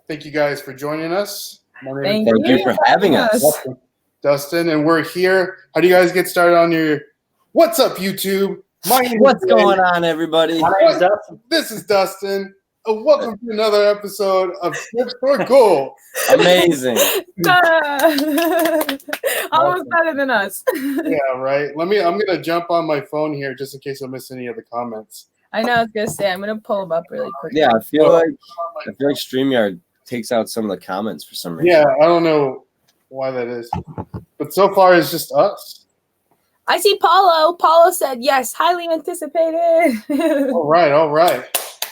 Thank you guys for joining us. Thank you for having us. Dustin, and we're here. How do you guys get started on your What's Up, YouTube? What's going on, everybody? My name's Dustin. This is Dustin. Welcome to another episode of Thrift Store Cool. Amazing. Almost better than us. Yeah, right. I'm gonna jump on my phone here just in case I miss any of the comments. I know I was gonna say I'm gonna pull them up really quick. Yeah, I feel like StreamYard takes out some of the comments for some reason. Yeah, I don't know why that is. But so far it's just us. I see Paulo. Paulo said yes, highly anticipated. All right.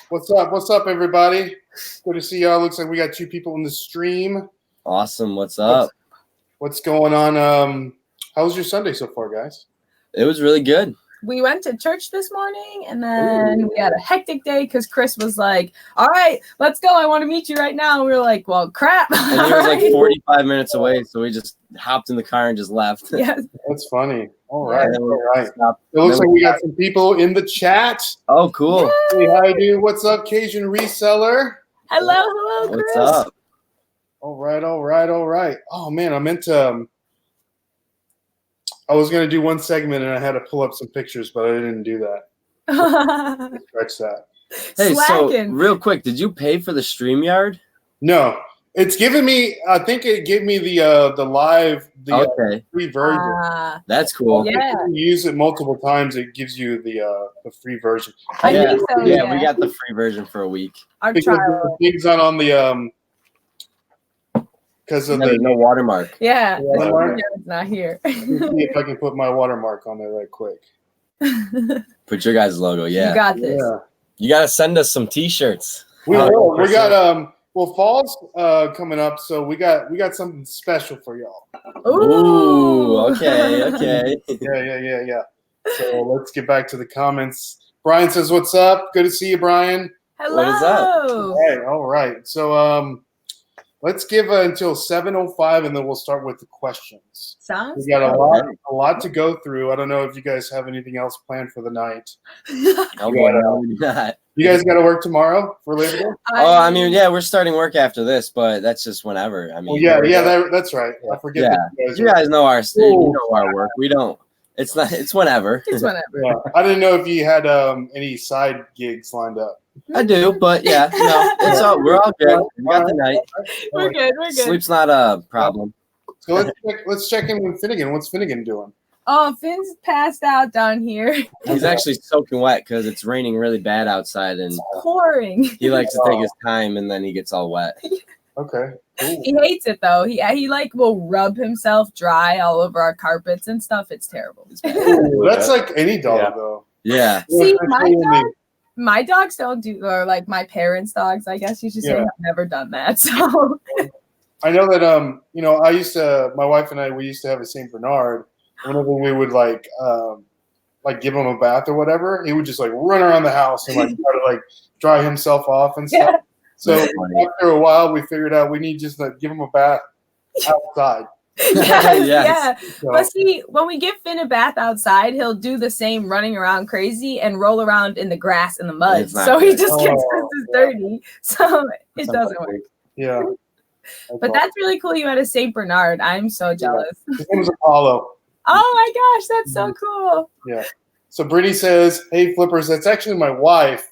What's up, everybody? Good to see y'all. Looks like we got 2 people in the stream. Awesome. What's up? What's going on? How was your Sunday so far, guys? It was really good. We went to church this morning, and then we had a hectic day because Chris was like, all right, let's go. I want to meet you right now. And we were like, well, crap. And he was like 45 minutes away, so we just hopped in the car and just left. Yes. That's funny. All right. It Stopped. looks like we got some people in the chat. Oh, cool. Hey, hi, dude. What's up, Cajun Reseller? Hello, Chris. What's up? All right. Oh, man, I meant to I was going to do one segment, and I had to pull up some pictures, but I didn't do that. Scratch that. Hey, Slacking. so real quick, did you pay for the StreamYard? No. It's given me, I think it gave me the live, free version. That's cool. Yeah. If you use it multiple times, it gives you the free version. I think so, yeah, we got the free version for a week. Our Because trial. the thing's not on the because of There's no watermark. Yeah. Watermark? It's not here. Let me see if I can put my watermark on there right quick. Put your guys' logo. Yeah. You got this. Yeah. You got to send us some T-shirts. We will. We got fall's coming up, so we got something special for y'all. Ooh, okay. Yeah. So let's get back to the comments. Brian says, "What's up? Good to see you, Brian." Hello. What is up? All right. So let's give until 7:05, and then we'll start with the questions. Sounds We got a lot to go through. I don't know if you guys have anything else planned for the night. Oh, boy, no, we do not. You guys got to work tomorrow for Labor Day? Oh, I mean, yeah, we're starting work after this, but that's just whenever. I mean, that's right. I forget. Yeah, that you guys know our work. We don't. It's not. It's whenever. It's whenever. Yeah. I didn't know if you had any side gigs lined up. I do, but yeah, no, it's all. We're all good. We got the night. We're good. Sleep's not a problem. So let's check in with Finnegan. What's Finnegan doing? Oh, Finn's passed out down here. He's actually soaking wet because it's raining really bad outside, and Pouring. he likes to take his time, and then he gets all wet. Okay. Cool. He hates it though. He like will rub himself dry all over our carpets and stuff. It's terrible. Ooh, that's like any dog though. Yeah. See, my dogs don't do, or like my parents' dogs, I guess you should say, have never done that. So I know that my wife and I, we used to have a Saint Bernard. Whenever we would like give him a bath or whatever, he would just like run around the house and like try to like dry himself off and stuff. Yeah. So after a while, we figured out we need just to give him a bath outside. Yeah. So, But see, when we give Finn a bath outside, he'll do the same running around crazy and roll around in the grass and the mud. So he just gets dirty. So it doesn't work. Yeah. But that's really cool. You had a Saint Bernard. I'm so jealous. His name was Apollo. Oh my gosh, that's so cool. Yeah. So Brittany says, "Hey Flippers, that's actually my wife.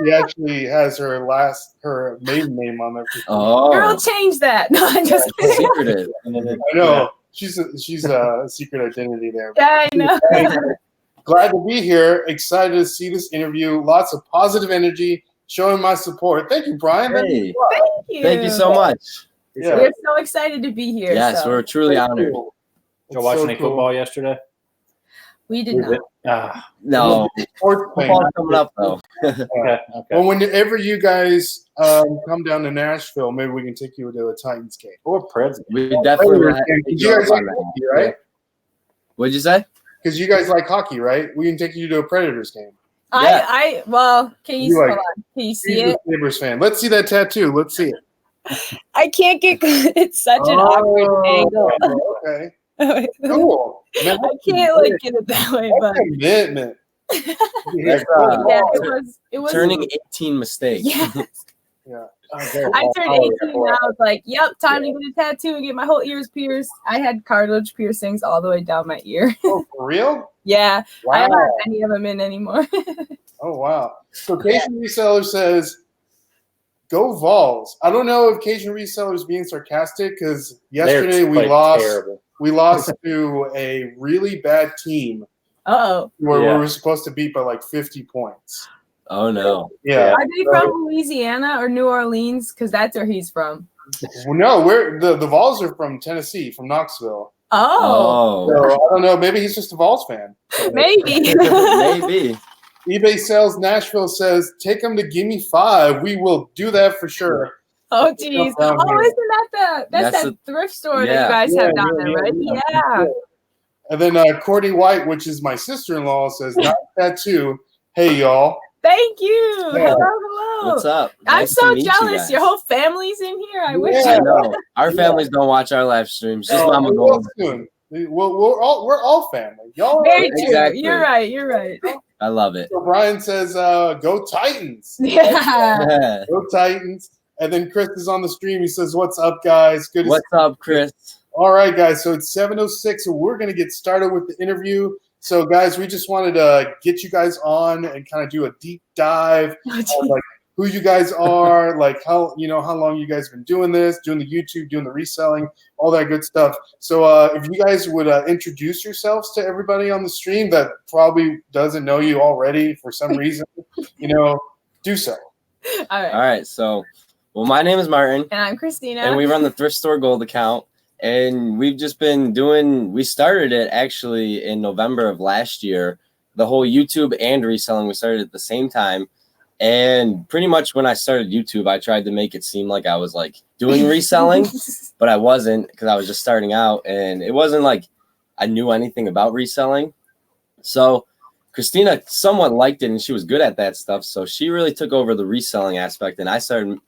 She actually has her maiden name on there." Oh. Girl, change that. No, I'm just kidding. Secretive. I know. She's a secret identity there. Yeah, I know. Glad to be here. Excited to see this interview. Lots of positive energy. Showing my support. Thank you, Brian. Hey. Thank you. Thank you so much. Yeah. We're so excited to be here. Yes, we're truly honored. Cool. Did you watch any football yesterday? We did not. No. Football's coming up, though. Okay. Well, whenever you guys come down to Nashville, maybe we can take you to a Titans game. Or Preds. We definitely will. You guys like hockey, right? What'd you say? Because you guys like hockey, right? We can take you to a Predators game. Yeah. Well, can you hold on? Can you see it? Sabres fan. Let's see that tattoo. Let's see it. I can't get. It's such an awkward angle. Okay. Cool. Man, I can't get it that way, but commitment. It was it was turning 18 mistakes. Yes. Yeah. I turned 18 and I was like, yep, time to get a tattoo and get my whole ears pierced. I had cartilage piercings all the way down my ear. Oh, for real? Yeah. Wow. I don't have any of them in anymore. Oh, wow. So Cajun Reseller says, go Vols. I don't know if Cajun Reseller is being sarcastic because yesterday we lost to a really bad team. Uh-oh. Where we were supposed to beat by like 50 points. Oh, no. Yeah. Are they from Louisiana or New Orleans? Because that's where he's from. Well, no, we're the Vols are from Tennessee, from Knoxville. Oh. So I don't know. Maybe he's just a Vols fan. Maybe. Maybe. eBay Sales Nashville says, take them to Gimme 5. We will do that for sure. Oh, geez. Oh, isn't that that thrift store that you guys have down there, right? Yeah. And then Courtney White, which is my sister-in-law, says, not tattoo. Hey, y'all. Thank you. Yeah. Hello. What's up? I'm Nice so jealous. Your whole family's in here. I wish. I know. Our families don't watch our live streams. Just Mama Gold. We're all family. Y'all very true. Exactly. You're right. You're right. I love it. So Brian says, go Titans. Yeah. Go Titans. And then Chris is on the stream. He says, what's up, guys? Good. What's up, Chris? All right, guys. So it's 7:06. So we're going to get started with the interview. So, guys, we just wanted to get you guys on and kind of do a deep dive on, like, who you guys are, like how long you guys been doing this, doing the YouTube, doing the reselling, all that good stuff. So if you guys would introduce yourselves to everybody on the stream that probably doesn't know you already for some reason, do so. All right. So, well, my name is Martin. And I'm Kristina. And we run the Thrift Store Gold account. And we've just been we started it actually in November of last year, the whole YouTube and reselling. We started at the same time. And pretty much when I started YouTube, I tried to make it seem like I was like doing reselling, but I wasn't because I was just starting out. And it wasn't like I knew anything about reselling. So Kristina somewhat liked it and she was good at that stuff. So she really took over the reselling aspect. And I started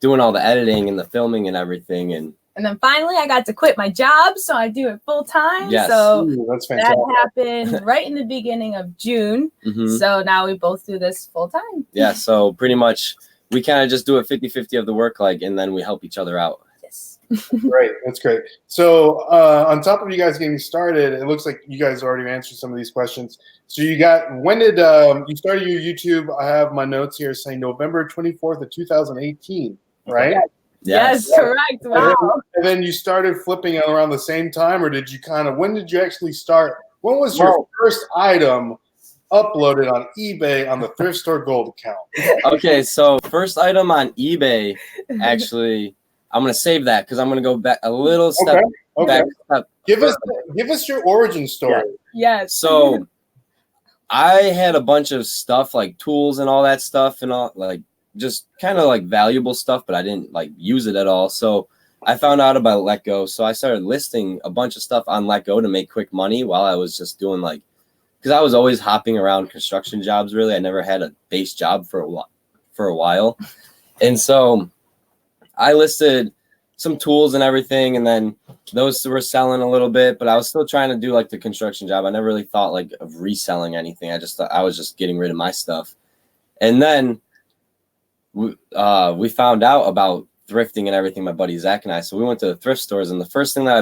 doing all the editing and the filming and everything. And then finally, I got to quit my job, so I do it full time. Yes. So that's fantastic. That happened right in the beginning of June. Mm-hmm. So now we both do this full time. Yeah, so pretty much we kind of just do it 50-50 of the work, and then we help each other out. Yes. Great, that's great. So on top of you guys getting started, it looks like you guys already answered some of these questions. So when did you started your YouTube? I have my notes here saying November 24th of 2018, right? Yes, correct. Wow. And then you started flipping around the same time, or did you when did you actually start? When was your first item uploaded on eBay on the Thrift Store Gold account? Okay, so first item on eBay, actually, I'm going to save that because I'm going to go back a little step back. Give us your origin story. Yes. So I had a bunch of stuff like tools and all that stuff and all just kind of like valuable stuff, but I didn't use it at all. So I found out about Letgo. So I started listing a bunch of stuff on Letgo to make quick money while I was just doing because I was always hopping around construction jobs. Really, I never had a base job for a while. And so I listed some tools and everything. And then those were selling a little bit, but I was still trying to do the construction job. I never really thought of reselling anything. I just thought I was just getting rid of my stuff. And then we found out about thrifting and everything, my buddy Zach and I. So we went to the thrift stores, and the first thing I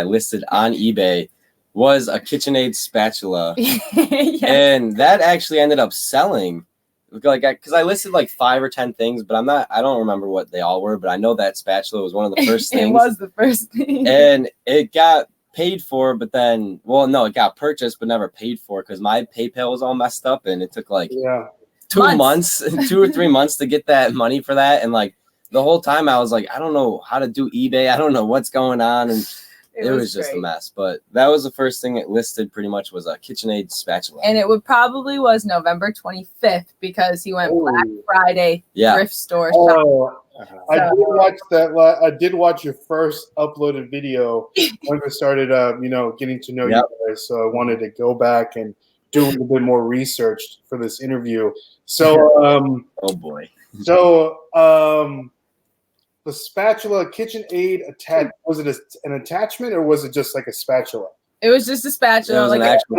listed on eBay was a KitchenAid spatula. Yes. And that actually ended up selling because I listed 5 or 10 things, but I don't remember what they all were, but I know that spatula was one of the first things. It was the first thing. And it got paid for, but then, it got purchased, but never paid for because my PayPal was all messed up, and it took 2 or 3 months to get that money for that. And the whole time I was I don't know how to do eBay. I don't know what's going on. And it was just a mess. But that was the first thing it listed pretty much was a KitchenAid spatula. And it probably was November 25th because he went Black Friday thrift store shop. I did watch that. I did watch your first uploaded video when we started, getting to know you guys. So I wanted to go back and do a little bit more research for this interview. So, oh boy. So, the spatula KitchenAid attached, was it an attachment or was it just a spatula? It was just a spatula. It was an actual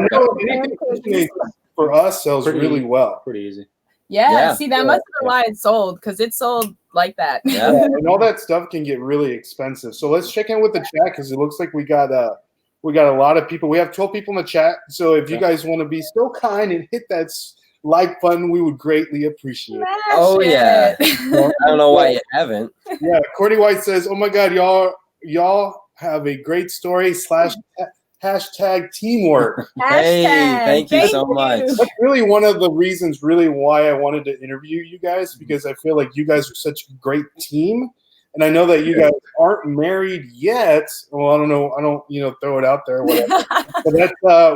KitchenAid for us sells really well. Pretty easy. Yeah, see, that must have been why it sold, because it sold like that. Yeah. And all that stuff can get really expensive. So let's check in with the chat because it looks like we got a lot of people. We have 12 people in the chat. So if you guys want to be so kind and hit that like button, we would greatly appreciate it. Oh yeah. I don't know why you haven't. Yeah, Courtney White says, "Oh my God, y'all have a great story / hashtag teamwork." Hey, thank you so much. That's really one of the reasons really why I wanted to interview you guys, because I feel like you guys are such a great team. And I know that you guys aren't married yet. Well, I don't know. I don't, throw it out there. Whatever. But that's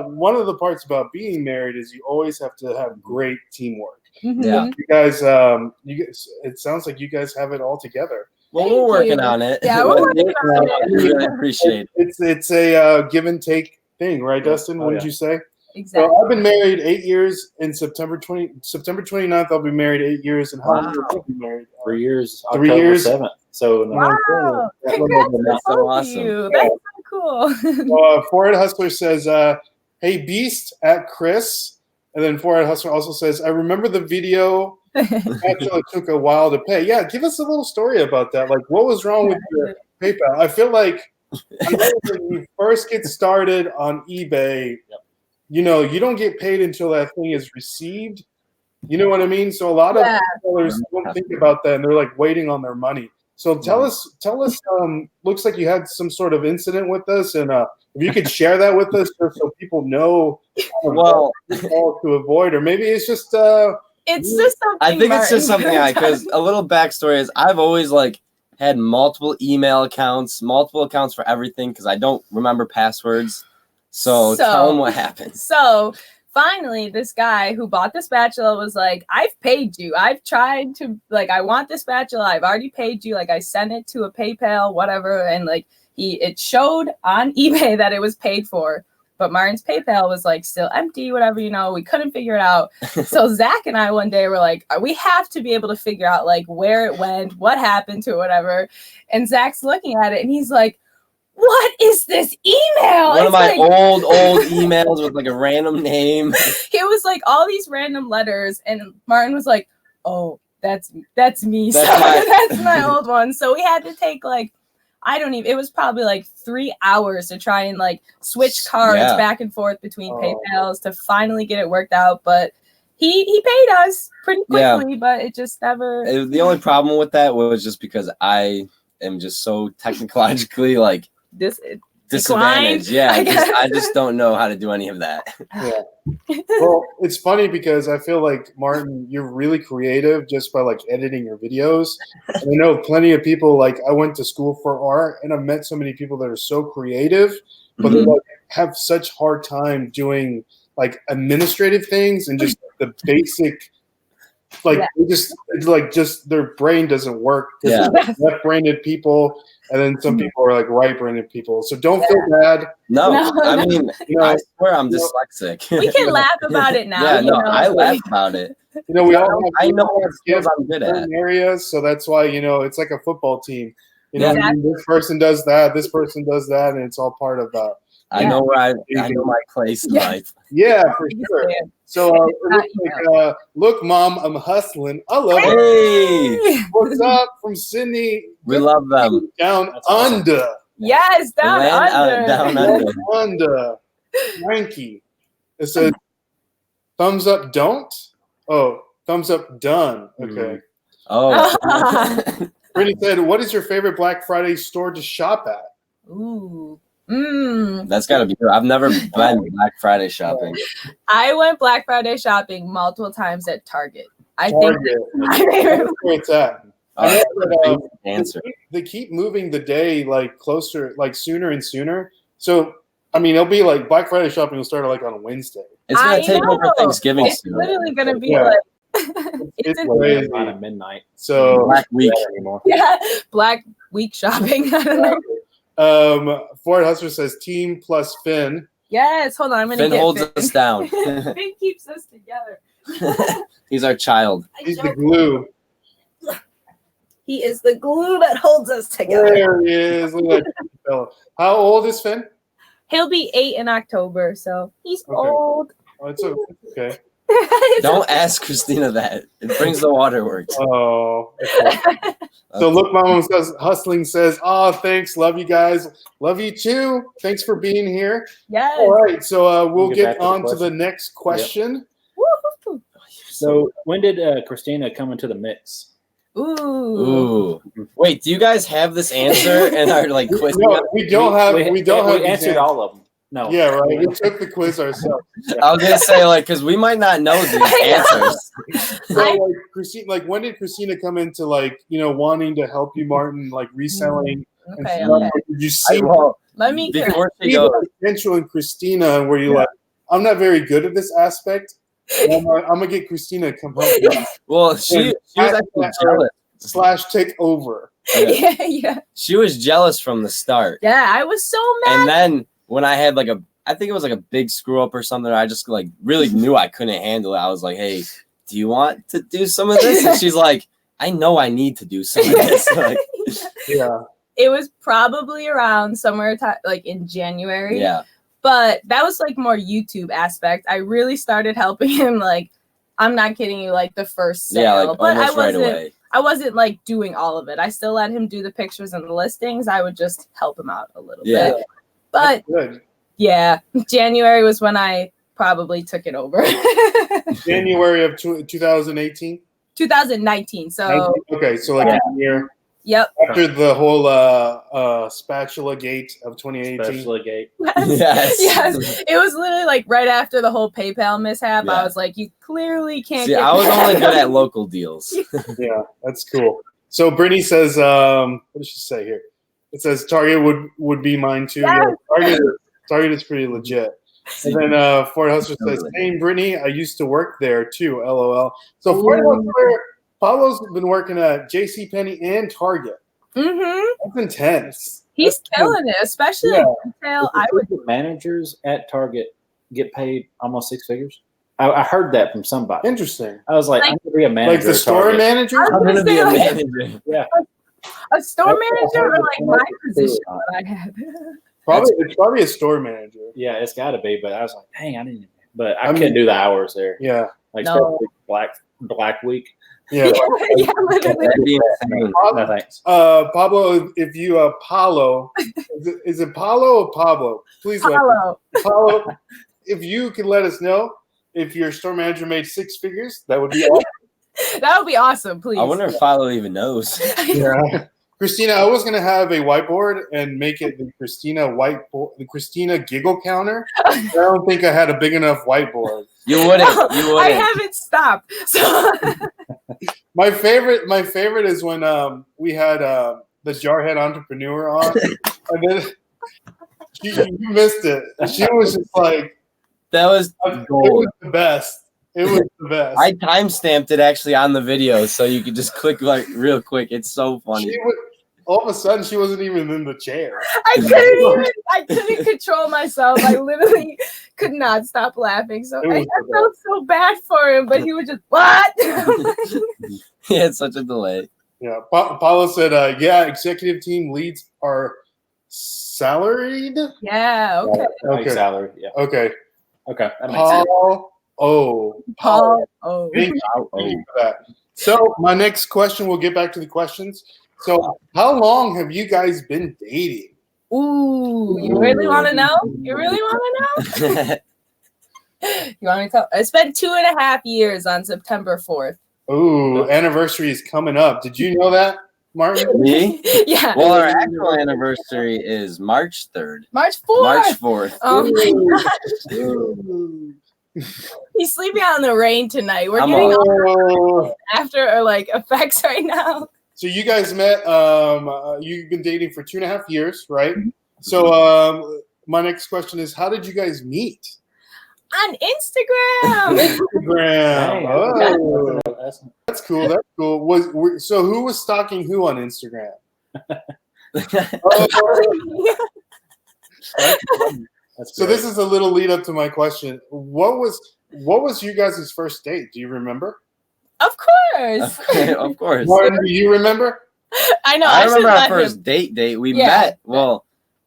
one of the parts about being married is you always have to have great teamwork. Yeah. You guys, it sounds like you guys have it all together. Well, we're working on it. Yeah, we're working on it. We really appreciate it. It's a give and take thing, right, Dustin? What did you say? Exactly. So I've been married 8 years. In September 29th, I'll be married 8 years. And how long have you been married? 3 years. 3 years. 7th. So Wow! Congrats to That's so both of awesome. you. That's so cool. Forehead Hustler says, "Hey Beast at Chris," and then Forehead Hustler also says, "I remember the video. Actually, it took a while to pay." Yeah, give us a little story about that. Like, what was wrong with your PayPal? I feel like when you first get started on eBay, you don't get paid until that thing is received. You know what I mean? So a lot of sellers don't think about that, and they're like waiting on their money. So tell us. Looks like you had some sort of incident with us, and if you could share that with us, just so people know what to avoid, or maybe it's just. It's just something. I think it's just something because a little backstory is I've always had multiple email accounts, multiple accounts for everything because I don't remember passwords. So tell them what happened. So finally, this guy who bought the spatula was like, "I've paid you. I've tried to I want the spatula. I've already paid you. I sent it to a PayPal, whatever." And it showed on eBay that it was paid for. But Martin's PayPal was still empty, whatever, we couldn't figure it out. So Zach and I one day were like, we have to be able to figure out where it went, what happened to it, whatever. And Zach's looking at it and he's like, "What is this email?" One of my old emails with a random name. It was all these random letters. And Martin was like, "Oh, that's me. That's my old one." So we had to take it was probably 3 hours to try and switch cards back and forth between PayPals to finally get it worked out. But he paid us pretty quickly, but it just never. The only problem with that was just because I am just so technologically disadvantaged. Yeah, I just don't know how to do any of that. Yeah. Well, it's funny because I feel like, Martin, you're really creative just by editing your videos. And I know plenty of people, I went to school for art and I've met so many people that are so creative, but they have such hard time doing administrative things and just the basic they just their brain doesn't work. Left-brained people, and then some people are right-brained people. So don't feel bad. No. I mean, I swear I'm dyslexic. We can laugh about it now. I laugh about it. We all have, I know skills I'm good at areas, so that's why it's like a football team. This person does that, this person does that, and it's all part of that. I know where I know my place in life. Yeah, for sure. So look, Mom, I'm hustling. I love it. Hey, what's up from Sydney? We love them. Down under. Yes, down under. Down under. Under. Frankie. It says thumbs up. Don't. Oh, thumbs up. Done. Okay. Oh. Brittany said, "What is your favorite Black Friday store to shop at?" Ooh. That's gotta be true. I've never been Black Friday shopping. I went Black Friday shopping multiple times at Target. I think that's where it's at. Answer. They keep moving the day closer, sooner and sooner. So it'll be Black Friday shopping will start on a Wednesday. It's gonna take over Thanksgiving. It's literally gonna be it's crazy on at midnight. So Black Week anymore. Yeah, Black Week shopping. I don't know. Ford Hustler says team plus Finn. Yes, hold on. I'm gonna Finn get holds Finn. us down. Finn keeps us together. He's our child. He's the glue. He is the glue that holds us together. There he is. Look at that fella. How old is Finn? He'll be 8 in October, so he's old. Oh, it's okay. Don't ask Kristina that. It brings the waterworks. Oh. Okay. So Look Mama says, Hustling says, oh, thanks. Love you guys. Love you too. Thanks for being here. Yes. All right. So we'll get get on to the next question. Woo-hoo. So when did Kristina come into the mix? Ooh. Wait, do you guys have this answer and are like quizzing? No, we don't have. We don't have. We answered all of them. No. Yeah, right. We took the quiz ourselves. I was gonna say like because we might not know these answers. So, like, Kristina, like, when did Kristina come into wanting to help you, Martin, like reselling? Okay. Did you see Let me Before she the goes, potential in Kristina, where you're like, I'm not very good at this aspect. I'm gonna get Kristina to come help me. well, she was actually jealous. / take over. Yeah. She was jealous from the start. Yeah, I was so mad. And then when I had I think it was like a big screw up or something, I just like really knew I couldn't handle it. I was like, hey, do you want to do some of this? And she's like, I know I need to do some of this. Like, Yeah. It was probably around somewhere like in January. yeah. But that was like more YouTube aspect. I really started helping him. Like, I'm not kidding you. Like the first sale, Yeah, like but almost right away. I wasn't like doing all of it. I still let him do the pictures and the listings. I would just help him out a little bit. But Good. yeah, January was when I probably took it over. January of 2018. 2019. So Okay, so like a year yep. after the whole spatula gate of 2018. Spatula gate. Yes. It was literally like right after the whole PayPal mishap. Yeah. I was like, you clearly can't. See, get I was only good at local deals. Yeah, that's cool. So Brittany says, what does she say here? It says Target would be mine too. Yes. Yeah, Target is pretty legit. And then Ford Hustler says, hey, Brittany, I used to work there too, LOL. So Ford Hustler, Paulo's been working at JCPenney and Target. Mm-hmm. That's intense. He's killing it, especially in retail. I would. Managers at Target get paid almost 6 figures. I heard that from somebody. Interesting. I was like, I'm going to be a manager. Like the store manager? I'm going to be a manager. Yeah. A store manager or like my position that I had. It's probably a store manager. Yeah, it's got to be. But I was like, dang, I didn't. But I couldn't do the hours there. Yeah. Like No. Black Week. Yeah. Yeah, literally. That'd be insane. No thanks. Pablo, if you Paulo, is it Paulo or Pablo? Please let me. Paulo, if you could let us know if your store manager made 6 figures, that would be awesome. That would be awesome, please. I wonder if Philo even knows. Yeah. Kristina, I was gonna have a whiteboard and make it the Kristina whiteboard, the Kristina giggle counter. I don't think I had a big enough whiteboard. You wouldn't. I haven't stopped. So My favorite is when we had the Jarhead entrepreneur on, and then you missed it. She was just like, that was it gold. was the best. It was the best. I timestamped it actually on the video, so you could just click like real quick. It's so funny. All of a sudden, she wasn't even in the chair. I couldn't control myself. I literally could not stop laughing. So I felt so bad for him, but he was just, what? He had such a delay. Yeah. Paulo said, yeah, executive team leads are salaried. Yeah, okay. Like salary. Yeah. Okay. Okay. That makes sense. Paul. Oh. Thank you for that. So my next question, we'll get back to the questions. So how long have you guys been dating? Ooh, you really want to know? You really want to know? You want me to tell? It's been 2.5 years on September 4th. Ooh, anniversary is coming up. Did you know that, Martin? Me? Yeah. Well, our actual anniversary is March 3rd. March 4th. March 4th. Oh my gosh. He's sleeping out in the rain tonight. We're getting all after like effects right now. So you guys met, you've been dating for 2.5 years, right? So my next question is, how did you guys meet? On Instagram. Oh, that's cool. That's cool. So who was stalking who on Instagram? So this is a little lead up to my question. What was you guys' first date? Do you remember? Of course. Of course. Martin, do you remember? I know. I remember our first date. We met. Well,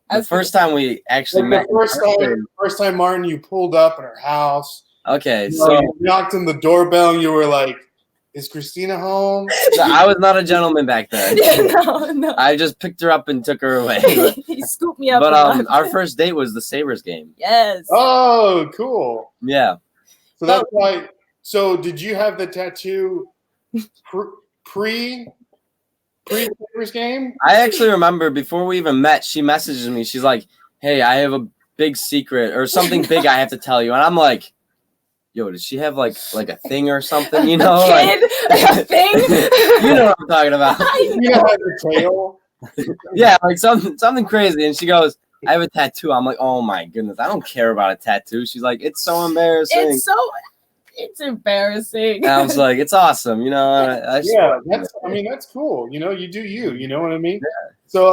the first time we actually met. The first time, Martin, you pulled up at her house Okay, You so knocked on the doorbell and you were like, "Is Kristina home?" I was not a gentleman back then. No. I just picked her up and took her away. He scooped me up. But and left. our first date was the Sabres game. Yes. Oh, cool. Yeah. So that's why. So did you have the tattoo pre Sabres game? I actually remember before we even met, she messaged me. She's like, "Hey, I have a big secret or something big I have to tell you." And I'm like, "Yo, did she have like a thing or something? You know, a thing? You know what I'm talking about? You know, like the tail. Yeah, like something crazy." And she goes, "I have a tattoo." I'm like, "Oh my goodness, I don't care about a tattoo." She's like, "It's so embarrassing." It's embarrassing. And I was like, "It's awesome," you know. That's cool. You know, you do you. You know what I mean? Yeah. So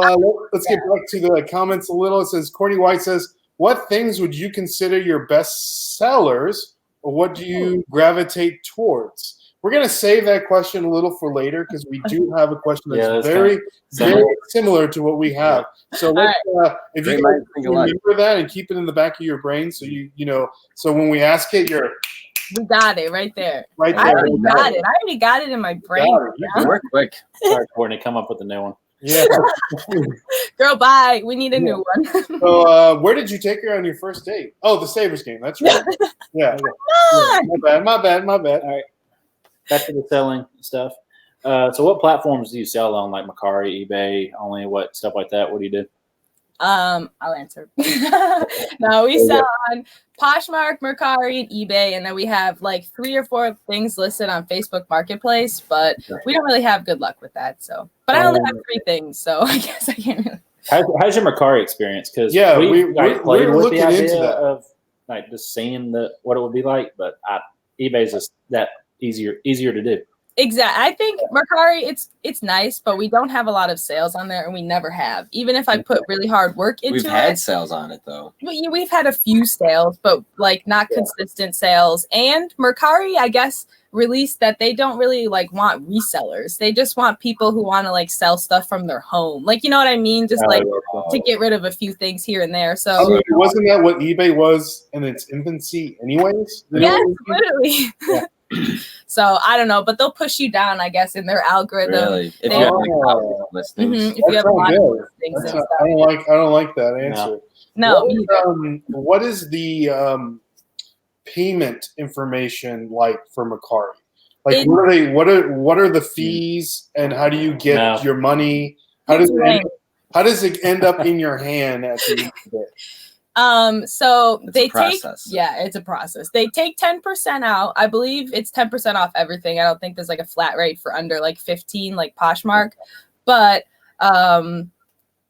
let's get back to the comments a little. It says Courtney White says, "What things would you consider your best sellers, or what do you gravitate towards?" We're gonna save that question a little for later because we do have a question that's very similar to what we have. So if you guys remember that and keep it in the back of your brain, so you know, so when we ask it, we got it right there. Right there. I already got it in my brain. You work quick. Sorry, Courtney, come up with a new one. Yeah. Girl, bye. We need a new one. So where did you take her on your first date? Oh, the Sabres game. That's right. Yeah. My bad. All right. Back to the selling stuff. So what platforms do you sell on, like Mercari, eBay, only what stuff like that? What do you do? I'll answer. No, we sell on Poshmark, Mercari, and eBay, and then we have like 3 or 4 things listed on Facebook Marketplace, but we don't really have good luck with that. So, but I only have 3 things, so I guess I can't really. How's your Mercari experience? Because we're played with looking the idea into that. of like just seeing what it would be like, but eBay's just that easier to do. Exactly. I think Mercari, it's nice, but we don't have a lot of sales on there, and we never have. Even if I put really hard work into it. We've had sales on it, though. We've had a few sales, but like not consistent sales. And Mercari, I guess, released that they don't really like want resellers. They just want people who want to like sell stuff from their home. Like, you know what I mean? Just to get rid of a few things here and there. So wasn't that what eBay was in its infancy anyways? Yes, literally. Yeah. So I don't know, but they'll push you down, I guess, in their algorithm. Really? If you have like listings. If you have a lot of listings and stuff. I don't like that answer. No. What is the payment information like for Mercari? Like what are the fees and how do you get your money? How does it end up in your hand at the end of the day? So it's they a process. it's a process. They take 10% out. I believe it's 10% off everything. I don't think there's like a flat rate for under like 15, like Poshmark, but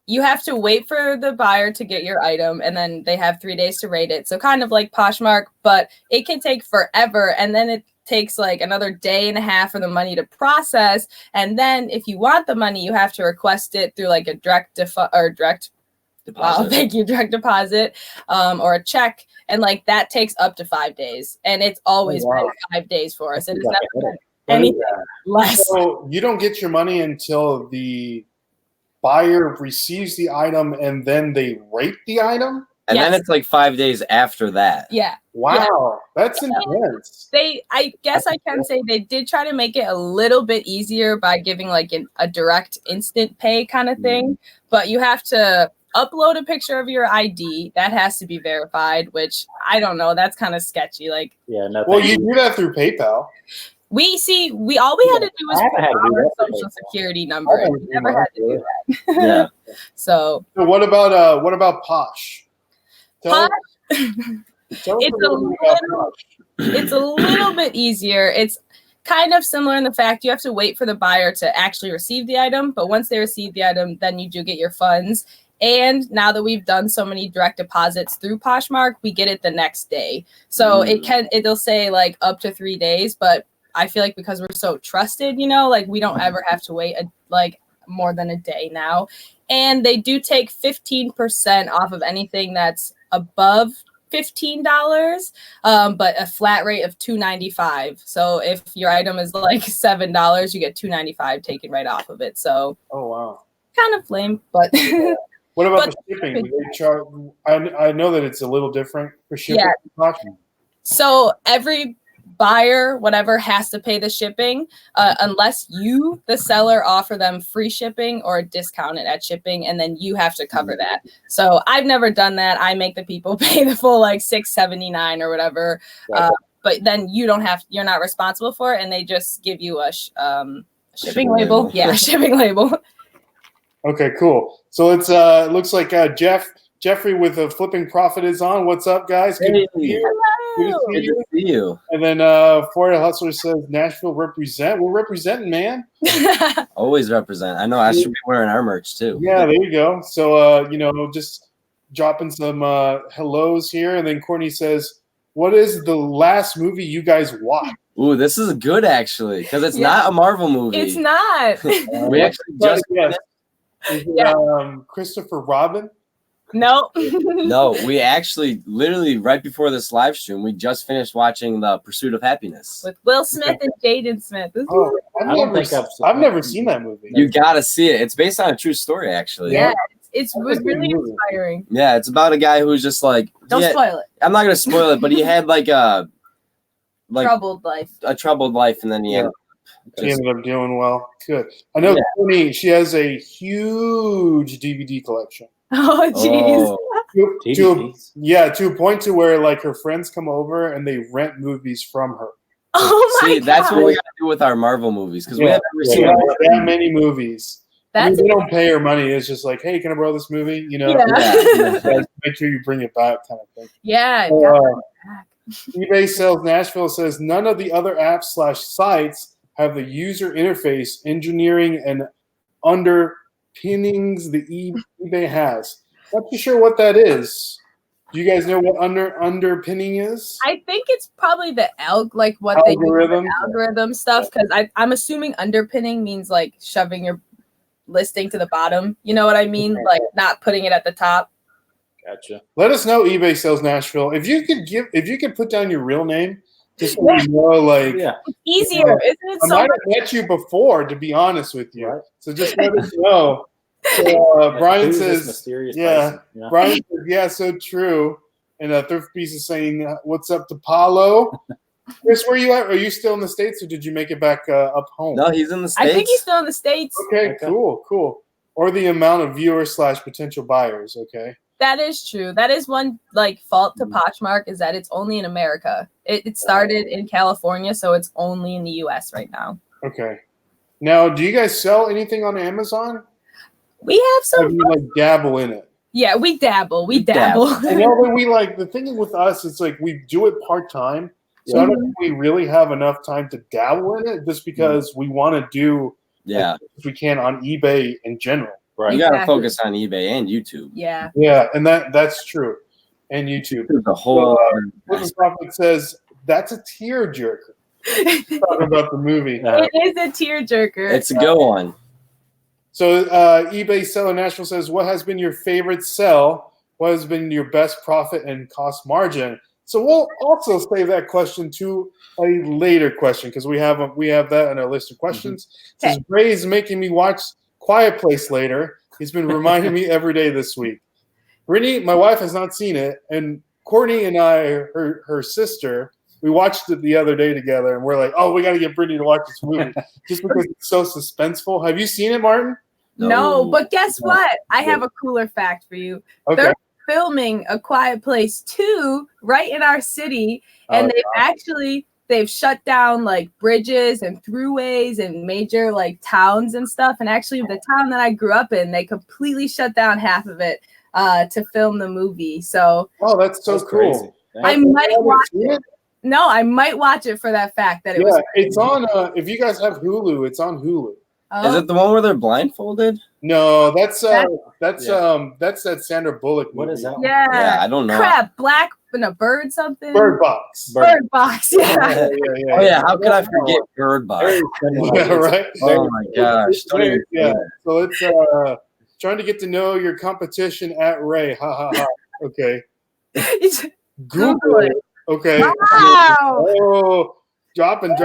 you have to wait for the buyer to get your item, and then they have 3 days to rate it. So kind of like Poshmark, but it can take forever, and then it takes like another day and a half for the money to process. And then if you want the money, you have to request it through like a direct deposit. Thank you, direct deposit, or a check, and like that takes up to 5 days, and it's always been 5 days for us. It is never been anything less. So you don't get your money until the buyer receives the item, and then they rate the item. And then it's like 5 days after that. Yeah. Wow, that's intense. I guess I can say they did try to make it a little bit easier by giving like a direct instant pay kind of thing, but you have to upload a picture of your ID. That has to be verified, which I don't know. That's kind of sketchy. Like, well, you do that through PayPal. All we had to do was put our social security number. We never had to do that. Yeah. So what about Posh? It's a little bit easier. It's kind of similar in the fact you have to wait for the buyer to actually receive the item, but once they receive the item, then you do get your funds. And now that we've done so many direct deposits through Poshmark, we get it the next day. So it'll say like up to 3 days, but I feel like because we're so trusted, like we don't ever have to wait like more than a day now. And they do take 15% off of anything that's above $15, but a flat rate of $2.95. So if your item is like $7, you get $2.95 taken right off of it. So kind of lame, but what about the shipping? Do they charge? I know that it's a little different for shipping. So every buyer, whatever, has to pay the shipping unless you, the seller, offer them free shipping or discounted at shipping, and then you have to cover that. So I've never done that. I make the people pay the full like $6.79 or whatever. Right. But then you're not responsible for it, and they just give you a shipping label. Yeah, shipping label. Okay, cool. So it's it looks like Jeffrey with a Flipping Profit is on. What's up, guys? Good to see you. Good to see you. And then Florida Hustler says Nashville represent. We're representing, man. Always represent. I know I should be wearing our merch too. Yeah, there you go. So just dropping some hellos here, and then Courtney says, "What is the last movie you guys watched?" Ooh, this is good actually, because it's not a Marvel movie. It's not. We actually just Is it, Christopher Robin? No. No, we actually literally right before this live stream, we just finished watching The Pursuit of Happiness With Will Smith and Jaden Smith. I've never seen that movie. You gotta see it. It's based on a true story, actually. Yeah, it was really inspiring. Yeah, it's about a guy who's just like Don't spoil it. I'm not gonna spoil it, but he had like troubled life. A troubled life, and then he ended up doing well. Good. I know Courtney, she has a huge DVD collection. Oh, jeez. To a point to where like her friends come over and they rent movies from her. Oh my God. That's what we gotta do with our Marvel movies, because we haven't received that many movies. They don't pay her money. It's just like, hey, can I borrow this movie? You know, make sure you bring it back, kind of thing. Yeah. eBay Sales Nashville says none of the other apps / sites have the user interface, engineering, and underpinnings the eBay has. Not too sure what that is. Do you guys know what underpinning is? I think it's probably the algorithm stuff, because I'm assuming underpinning means like shoving your listing to the bottom. You know what I mean? Like not putting it at the top. Gotcha. Let us know, eBay Sales Nashville, if you could put down your real name. Just so you know, like it's easier, isn't it? I might have met you before, to be honest with you. Right. So just let us know. So Brian says, Brian says, so true. And Thrift Piece is saying, what's up to Paulo? Chris, where are you at? Are you still in the States, or did you make it back up home? No, he's in the States. I think he's still in the States. Okay, cool. Or the amount of viewers / potential buyers. Okay. That is true. That is one fault to Poshmark, is that it's only in America. It started in California, so it's only in the U.S. right now. Okay. Now, do you guys sell anything on Amazon? We have some. Or do you dabble in it? Yeah, we dabble. I know that we the thing with us is like we do it part-time. So I don't think we really have enough time to dabble in it, just because we want to do as we can on eBay in general. Right. You gotta focus on eBay and YouTube. Yeah. Yeah, and that's true. And YouTube. The whole Prophet says that's a tearjerker. Talking about the movie. It is a tearjerker. It's a good one. So eBay Seller Nashville says, what has been your favorite sell? What has been your best profit and cost margin? So we'll also save that question to a later question, because we have that on our list of questions. Says Ray's making me watch Quiet Place later. He's been reminding me every day this week. Brittany, my wife, has not seen it, and Courtney and I, her sister, we watched it the other day together, and we're like, oh, we got to get Brittany to watch this movie just because it's so suspenseful. Have you seen it, Martin? No, but guess what? I have a cooler fact for you. Okay. They're filming A Quiet Place 2 right in our city, and they've shut down bridges and throughways and major towns and stuff. And actually, the town that I grew up in, they completely shut down half of it to film the movie. So, that's so cool. I might watch it. No, I might watch it for that fact that it was. It's on. If you guys have Hulu, it's on Hulu. Oh. Is it the one where they're blindfolded? No, that's that Sandra Bullock movie. What is that? Yeah, I don't know. Crap, black and a bird something. Bird Box. Bird Box. Yeah. Oh yeah, how could I forget Bird Box? Yeah, right. Oh my gosh. So let's trying to get to know your competition at Ray. Ha ha ha. Okay. Google it. Okay. Wow. Oh, dropping.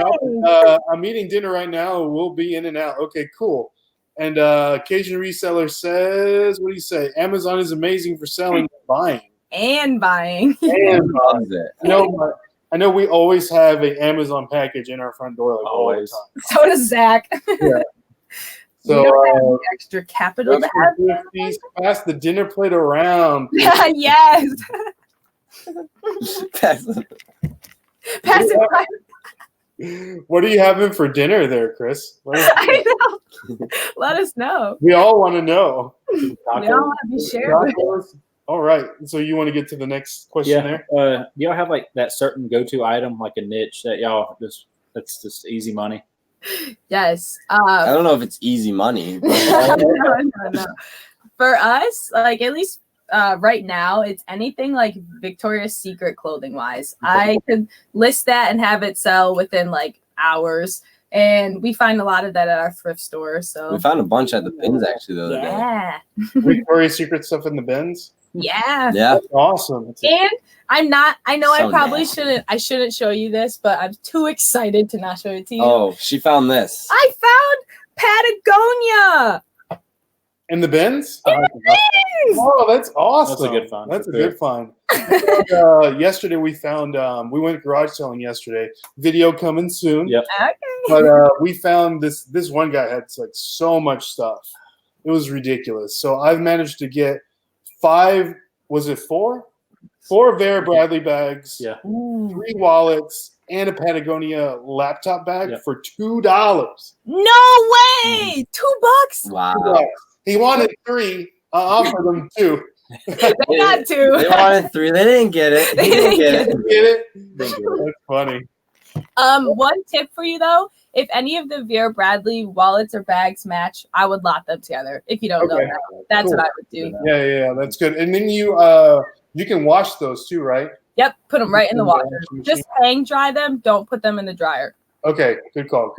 I'm eating dinner right now. We'll be in and out. Okay, cool. And Cajun Reseller says, what do you say? Amazon is amazing for selling and buying. And buying. And buying. I know we always have an Amazon package in our front door, like Always. all the time. So does Zach. Yeah. We So don't have the extra capital to have. please pass the dinner plate around. Yes. Pass it by. What are you having for dinner there, Chris? I know. Let us know. We all want to know. We all want to be shared. All right. So you want to get to the next question there? Do y'all have like that certain go-to item, like a niche that y'all that's just easy money? Yes. I don't know if it's easy money. But no. For us, like at least right now, it's anything like Victoria's Secret clothing wise. I could list that and have it sell within like hours. And we find a lot of that at our thrift store. So we found a bunch at the bins actually the other day. yeah. Victoria's Secret stuff in the bins? Yeah. That's awesome. And I know So I probably nasty. shouldn't show you this, but I'm too excited to not show it to you. Oh, she found this. I found Patagonia. In the bins? In the bins! Oh, that's awesome. That's a good find. That's a good find. Yesterday we found, we went garage selling yesterday. Video coming soon. Yep. Okay. But we found this one guy had like so much stuff. It was ridiculous. So I've managed to get 4 Vera Bradley bags, Yeah. 3 wallets, and a Patagonia laptop bag for $2. No way! $2? Wow. He wanted 3. I offered him 2. They got 2. They wanted 3. They didn't get it. He didn't get it. Get it? That's funny. One tip for you though, if any of the Vera Bradley wallets or bags match, I would lot them together. If you don't know that, that's Cool. what I would do. Yeah, that's good. And then you can wash those too, right? Yep, put them right in the washer. Just hang dry them. Don't put them in the dryer. Okay, good call.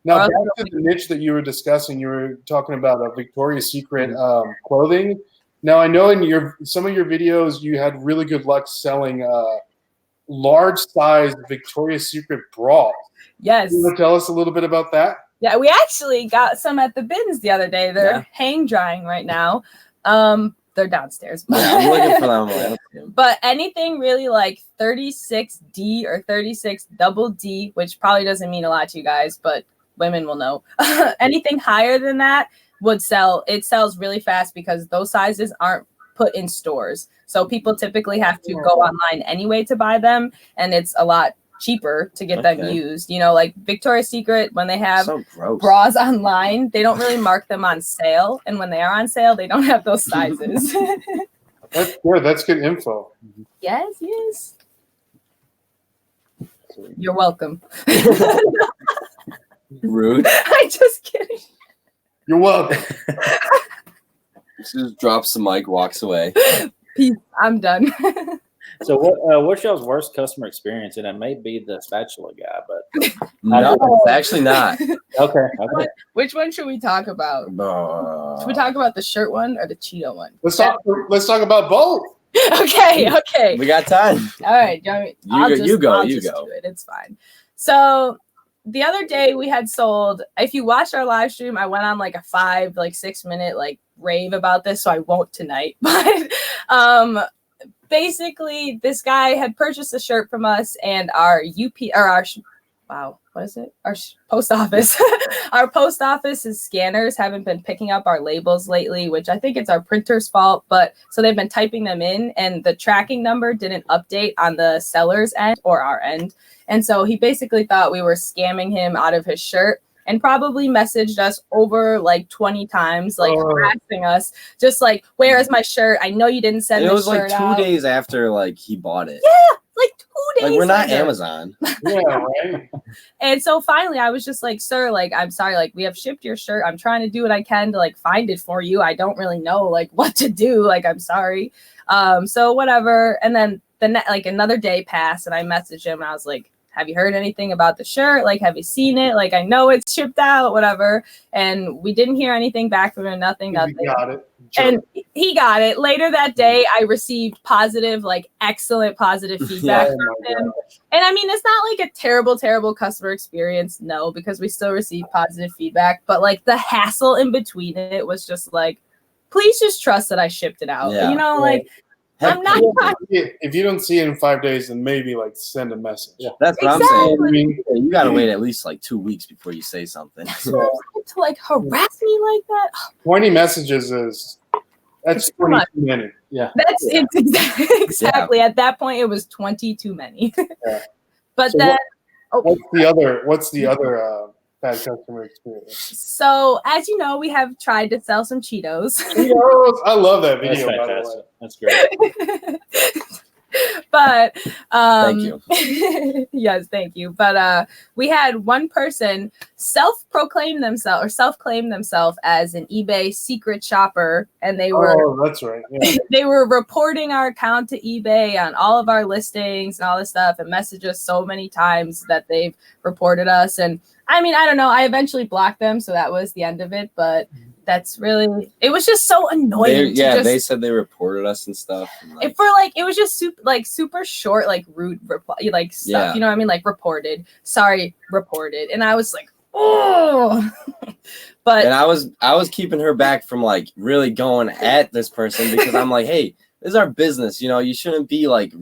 Now back to the niche that you were discussing. You were talking about Victoria's Secret clothing. Now I know in some of your videos you had really good luck selling large size Victoria's Secret bras. Yes. Can you tell us a little bit about that? Yeah, we actually got some at the bins the other day. They're hang drying right now. They're downstairs. Yeah, I'm looking for them. But anything really like 36D or 36 double D, which probably doesn't mean a lot to you guys, but women will know. Anything higher than that would sell. It sells really fast because those sizes aren't put in stores. So people typically have to go online anyway to buy them, and it's a lot cheaper to get them used. You know, like Victoria's Secret, when they have bras online, they don't really mark them on sale. And when they are on sale, they don't have those sizes. That's good. That's good info. Yes. You're welcome. Rude. I'm just kidding. You're welcome. She just drops the mic, walks away. Peace. I'm done. So what's y'all's worst customer experience? And it may be the spatula guy, but no, it's actually not. Okay. Which one should we talk about? Should we talk about the shirt one or the Cheeto one? Let's talk about both. Okay. We got time. All right, you go. Do it. It's fine. So the other day we had sold. If you watched our live stream, I went on like a 6 minute rave about this, so I won't tonight. But basically, this guy had purchased a shirt from us, and our post office. Our post office's scanners haven't been picking up our labels lately, which I think it's our printer's fault. But so they've been typing them in, and the tracking number didn't update on the seller's end or our end. And so he basically thought we were scamming him out of his shirt, and probably messaged us over 20 times, harassing us, just where is my shirt? I know you didn't send this shirt out. It was 2 days after he bought it. Yeah, 2 days. We're not later. Amazon. Yeah, right. And so finally I was just sir, I'm sorry, we have shipped your shirt. I'm trying to do what I can to find it for you. I don't really know what to do. I'm sorry. So whatever. And then another day passed, and I messaged him, and I was like, have you heard anything about the shirt? Have you seen it? I know it's shipped out, whatever. And we didn't hear anything back from him, nothing. He got it. And he got it. Later that day, I received positive, excellent positive feedback from him. And I mean, it's not a terrible customer experience. No, because we still received positive feedback. But the hassle in between it was just please just trust that I shipped it out. Yeah. I'm not trying. If you don't see it in 5 days, then maybe like send a message. Yeah. That's what Exactly. I'm saying. I mean, You got to wait at least like 2 weeks before you say something. To like harass me like that. 20 messages that's It's too 20 much. too many. Yeah. That's it's exactly at that point. It was 20 too many. Yeah. But So then, What's the other bad customer experience? so as you know, we have tried to sell some Cheetos. Cheetos! I love that That's video. By the way. fantastic. That's great. But Thank you. yes, thank you. But we had one person self-claim themselves as an eBay secret shopper, and they were Oh, that's right. Yeah. they were reporting our account to eBay on all of our listings and all this stuff, and messaged us so many times that they've reported us. And I mean, I don't know. I eventually blocked them, so that was the end of it. But that's really, it was just so annoying. They said they reported us and stuff. And like, It was just super short, like rude reply, like stuff. Yeah. You know what I mean? Like reported, and I was like, oh. But and I was keeping her back from like really going at this person because I'm like, hey, this is our business. You know, you shouldn't be like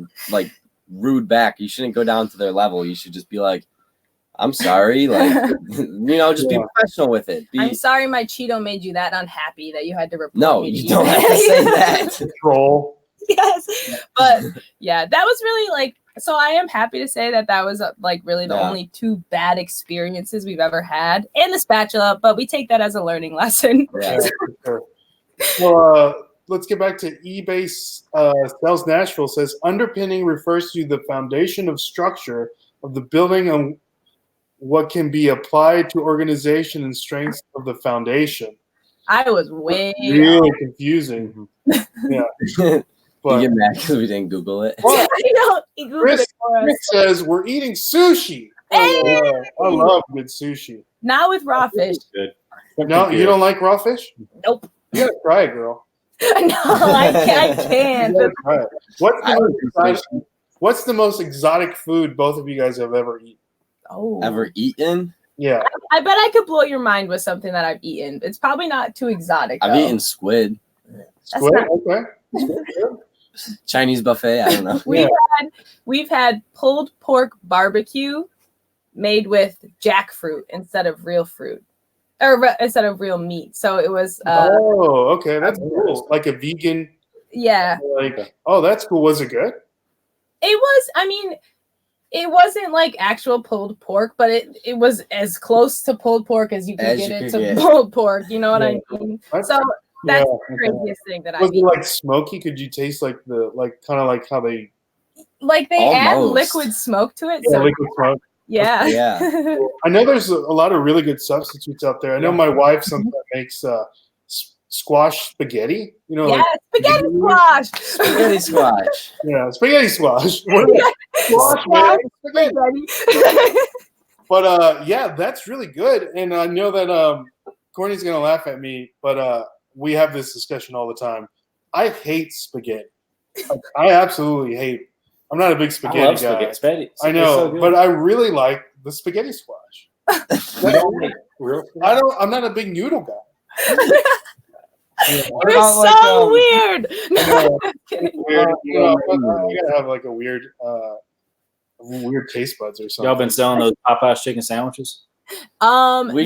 rude back. You shouldn't go down to their level. You should just be like, I'm sorry, like, you know, just be professional with it. I'm sorry my Cheeto made you that unhappy that you had to report No, me to you don't eBay. have to say that. Troll. Yes, but yeah, that was really like. So I am happy to say that was like really the only two bad experiences we've ever had, and the spatula. But we take that as a learning lesson. Yeah. For sure. Well, let's get back to eBay. Sales Nashville says underpinning refers to the foundation of structure of the building and what can be applied to organization and strengths of the foundation. I was way really confusing. Yeah. But you get mad because we didn't Google it. Well, Chris says we're eating sushi. Hey! I love good sushi. Not with raw fish. Good. No, you don't like raw fish? Nope. You gotta try it, girl. No, I can't. You gotta try it. What's the most exotic food both of you guys have ever eaten? Oh. Ever eaten? Yeah. I bet I could blow your mind with something that I've eaten. It's probably not too exotic. I've eaten squid. Squid? Okay. Chinese buffet. I don't know. We've had pulled pork barbecue made with jackfruit instead of real fruit, or instead of real meat. So it was. Okay, that's cool. Like a vegan. Yeah. Like, oh, that's cool. Was it good? It was. I mean, it wasn't like actual pulled pork, but it was as close to pulled pork as you could get pulled pork. You know what I mean? That's the craziest thing that I was it like smoky? Could you taste like kind of like how they add liquid smoke to it? Yeah, so liquid smoke. Yeah. Yeah. I know there's a lot of really good substitutes out there. I know my wife sometimes makes squash spaghetti. You know, yeah, spaghetti squash. Spaghetti squash. Yeah, spaghetti squash. Squash, spaghetti. But yeah, that's really good. And I know that Courtney's gonna laugh at me, but we have this discussion all the time. I hate spaghetti. Like, I absolutely hate. I'm not a big spaghetti guy. Spaghetti. I know, but I really like the spaghetti squash. I'm not a big noodle guy. You're so weird. Weird. I gotta have like a weird taste buds or something. Y'all been selling those Popeyes chicken sandwiches? We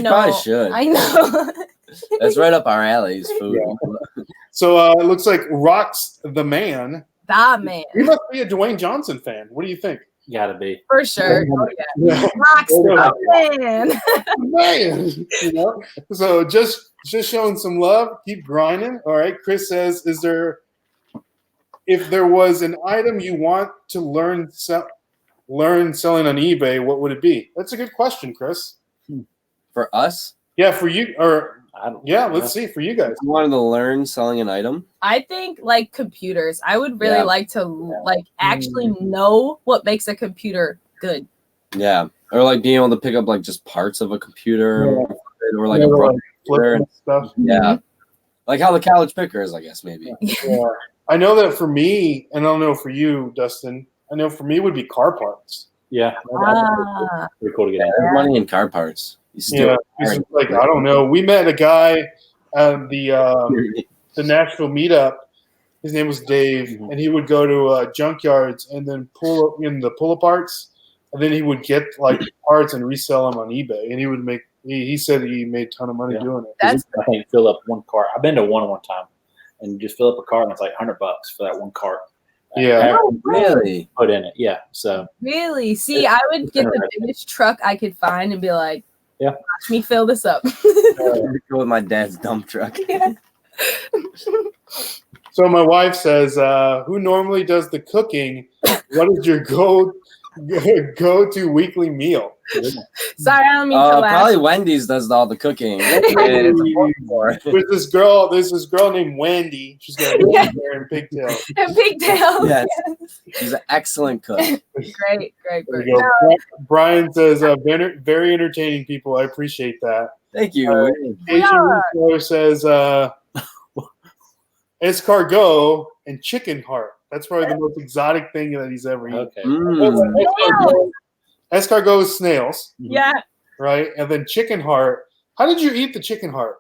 probably should. I know. That's right up our alley's food. Yeah. So it looks like Rock's the man. The man. You must be a Dwayne Johnson fan. What do you think? Gotta be. For sure. Oh, yeah. Rock's the man. Man. You know? So just showing some love. Keep grinding. All right. Chris says, if there was an item you want to learn selling on eBay, what would it be? That's a good question, Chris. For us? Yeah, for you. Let's see. For you guys. You wanted to learn selling an item? I think like computers. I would really like to actually know what makes a computer good. Yeah. Or like being able to pick up like just parts of a computer or like a flip and stuff. Yeah. Like how the college picker is, I guess, maybe. Yeah. I know that for me, and I don't know for you, Dustin, I know for me it would be car parts. Yeah. Pretty cool to get in. There's money in car parts. Like, I don't know. We met a guy at the Nashville meetup His name was Dave, Mhm. and he would go to junkyards and then pull up in the pull parts, and then he would get like parts and resell them on eBay. And he would make. He said he made a ton of money Yeah. doing it. That's I think fill up one cart. I've been to one time, and just fill up a cart, and it's like $100 for that one cart. Yeah. No way. Really? Put in it, yeah. So Really? See, I would get the biggest truck I could find and be like, Yeah. watch me fill this up. Go with my dad's dump truck. Yeah. So my wife says, "Who normally does the cooking? What is your go-to weekly meal?" Sorry, I don't mean to laugh. Probably Wendy's does all the cooking. And it's a pork for There's this girl named Wendy. She's got long hair and pigtails. And pigtails. Yes. She's an excellent cook. Great. There you go. Brian says, very entertaining people. I appreciate that. Thank you. Asian retailer says, escargot and chicken heart. That's probably the most exotic thing that he's ever eaten. okay. Escargot is snails, Yeah. right? And then chicken heart. How did you eat the chicken heart?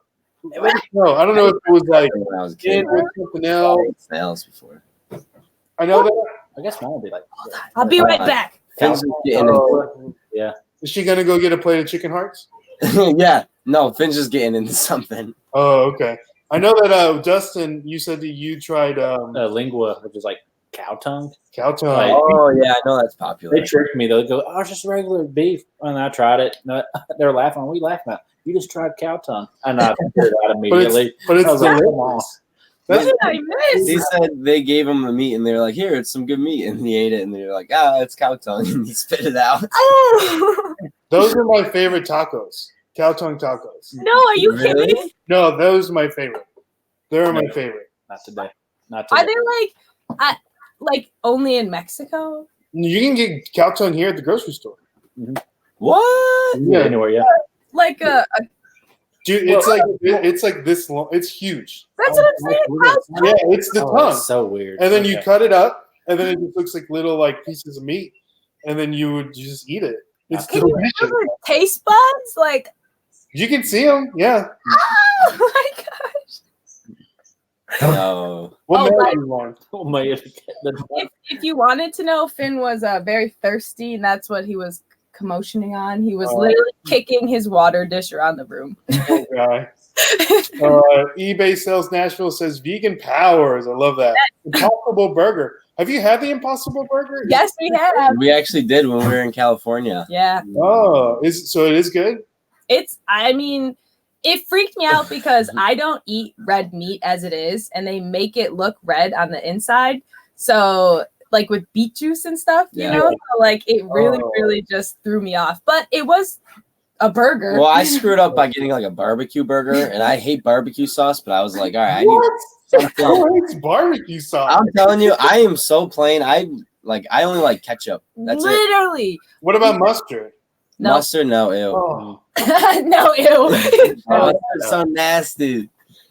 No, I don't know if it was like When I was a kid, with something I else. ate snails before. I know that. I guess mine would be like. I'll be right back. Finn's just getting Yeah. Is she gonna go get a plate of chicken hearts? yeah. No, Finn's just getting into something. Oh, okay. I know that Dustin, you said that you tried Lingua, which is like cow tongue. cow tongue. Like- Oh yeah, I know that's popular. They tricked me though. They go, "Oh, it's just regular beef," and I tried it. No, they're laughing. What are you laughing at? You just tried cow tongue, and I figured it out immediately. but it's I was like, delicious. "Come on." What That's, did I miss? He said they gave him the meat, and they were like, "Here, it's some good meat," and he ate it, and they were like, it's cow tongue," and he spit it out. Oh. those are my favorite tacos. Cow tongue tacos. No, are you Really? kidding? No, those are my favorite. They're my favorite. Not today. Not Are today. they like only in Mexico? You can get cow tongue here at the grocery store. What? Yeah, anywhere, yeah. Like a Dude, it's like this long. It's huge. that's what I'm saying. How's Yeah, it's the Oh, tongue. that's so weird. And then you Okay. cut it up, and then it just looks like little like pieces of meat, and then you just eat it. It's Can you delicious. have taste buds? Like, You can see them, yeah. oh my gosh. No. What Oh, mail like- do you want? Oh my! If you wanted to know, Finn was very thirsty, and that's what he was commotioning on. He was Oh. literally kicking his water dish around the room. Poor guy. eBay Sales Nashville says vegan powers. I love that. Impossible Burger. Have you had the Impossible Burger? Yes, we have. We actually did when we were in California. Yeah. Oh, it is good? I mean, it freaked me out because I don't eat red meat as it is, and they make it look red on the inside. So, like with beet juice and stuff, you Yeah. know, so, like it really, Oh. really just threw me off. But it was a burger. Well, I screwed up by getting like a barbecue burger, and I hate barbecue sauce, but I was like, all right, I need What? something. Who hates barbecue sauce? I'm telling you, I am so plain. I only like ketchup. That's it. Literally. What about mustard? No. Mustard, no, ew. Oh. No, ew. Mustard's so nasty.